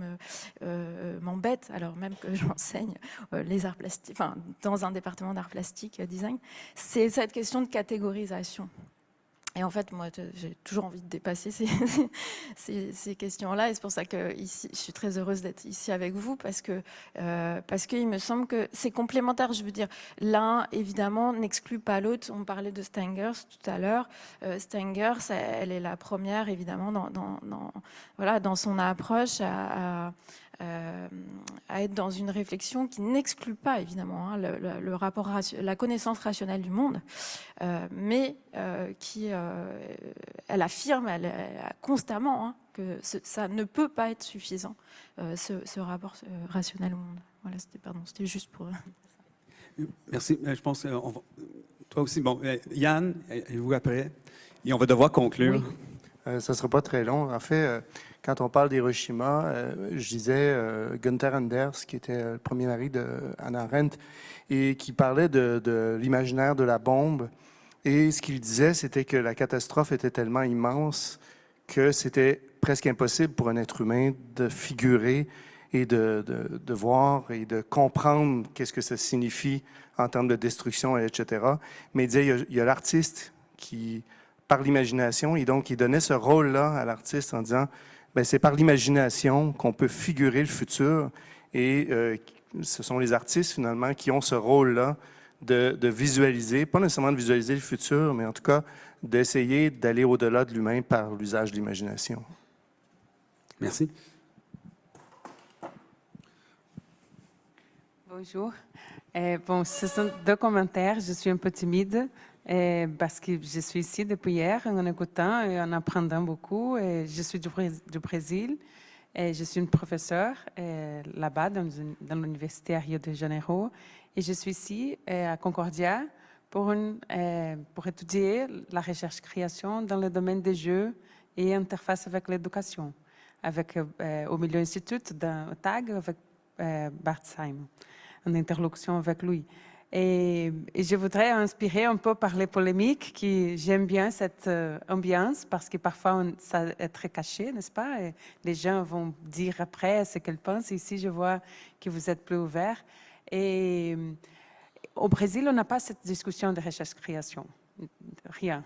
m'embête, alors même que j'enseigne les arts plastiques, enfin, dans un département d'art plastique design, c'est cette question de catégorisation. Et en fait, moi, j'ai toujours envie de dépasser ces questions-là. Et c'est pour ça que ici, je suis très heureuse d'être ici avec vous, parce qu'il me semble que c'est complémentaire. Je veux dire, l'un, évidemment, n'exclut pas l'autre. On parlait de Stengers tout à l'heure. Stengers, elle est la première, évidemment, dans son approche à être dans une réflexion qui n'exclut pas, évidemment, le rapport, la connaissance rationnelle du monde, mais qui, elle affirme constamment que ça ne peut pas être suffisant, ce rapport rationnel au monde. Voilà, c'était juste pour... Merci. Je pense que toi aussi. Bon, Yann, et vous après, et on va devoir conclure. Oui. Ça ne sera pas très long. En fait, quand on parle d'Hiroshima, je disais Günther Anders, qui était le premier mari de Hannah Arendt, et qui parlait de l'imaginaire de la bombe. Et ce qu'il disait, c'était que la catastrophe était tellement immense que c'était presque impossible pour un être humain de figurer et de voir et de comprendre qu'est-ce que ça signifie en termes de destruction, etc. Mais il disait, il y a l'artiste qui, par l'imagination, et donc il donnait ce rôle-là à l'artiste en disant, ben, c'est par l'imagination qu'on peut figurer le futur, et ce sont les artistes finalement qui ont ce rôle-là de visualiser, pas nécessairement de visualiser le futur, mais en tout cas d'essayer d'aller au-delà de l'humain par l'usage de l'imagination. Merci. Bonjour. Bon, ce sont deux commentaires. Je suis un peu timide parce que je suis ici depuis hier en écoutant et en apprenant beaucoup. Et je suis du Brésil et je suis une professeure là-bas dans l'université à Rio de Janeiro. Et je suis ici à Concordia pour étudier la recherche-création dans le domaine des jeux et interface avec l'éducation, au Milieu Institute d'un TAG avec Bart Simon, en interlocution avec lui. Et je voudrais inspirer un peu par les polémiques, j'aime bien cette ambiance, parce que parfois ça est très caché, n'est-ce pas? Et les gens vont dire après ce qu'ils pensent. Ici, je vois que vous êtes plus ouverts. Et au Brésil, on n'a pas cette discussion de recherche-création, rien.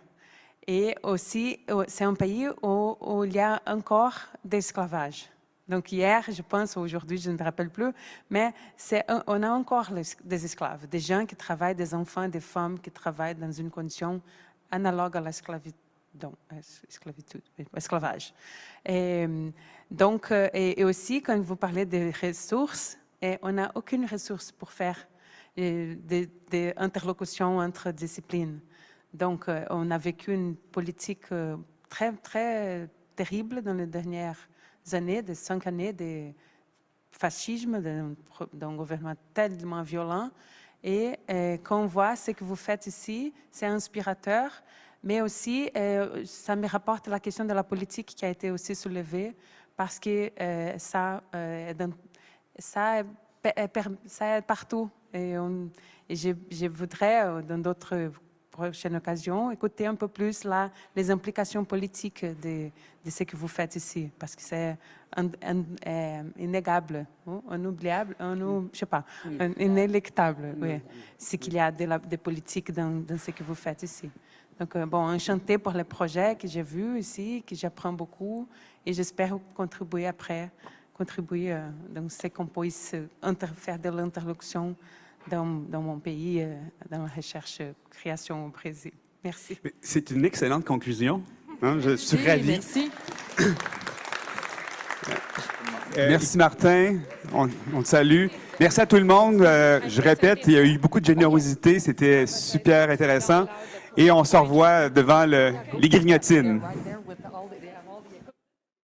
Et aussi, c'est un pays où il y a encore de l'esclavage. Donc hier, je pense, aujourd'hui, je ne me rappelle plus, mais on a encore des esclaves, des gens qui travaillent, des enfants, des femmes qui travaillent dans une condition analogue à donc esclavage. Et, donc, et aussi, quand vous parlez des ressources, on n'a aucune ressource pour faire des interlocutions entre disciplines. Donc, on a vécu une politique très, très terrible dans les dernières années, des 5 années de fascisme, d'un gouvernement tellement violent. Et quand on voit ce que vous faites ici, c'est inspirateur, mais aussi, ça me rapporte la question de la politique qui a été aussi soulevée, parce que ça est partout. Et je voudrais, dans d'autres prochaines occasions, écouter un peu plus les implications politiques de ce que vous faites ici, parce que c'est innégable, inoubliable, je sais pas, inéluctable, oui, ce qu'il y a de politique dans ce que vous faites ici. Donc, bon, enchantée pour les projets que j'ai vus ici, que j'apprends beaucoup, et j'espère contribuer dans ce qu'on puisse faire de l'interlocution dans mon pays, dans la recherche création au Brésil. Merci. C'est une excellente conclusion. Hein? Je suis ravi. Merci. Merci Martin, on te salue. Merci à tout le monde. Je répète, il y a eu beaucoup de générosité, c'était super intéressant. Et on se revoit devant les grignotines.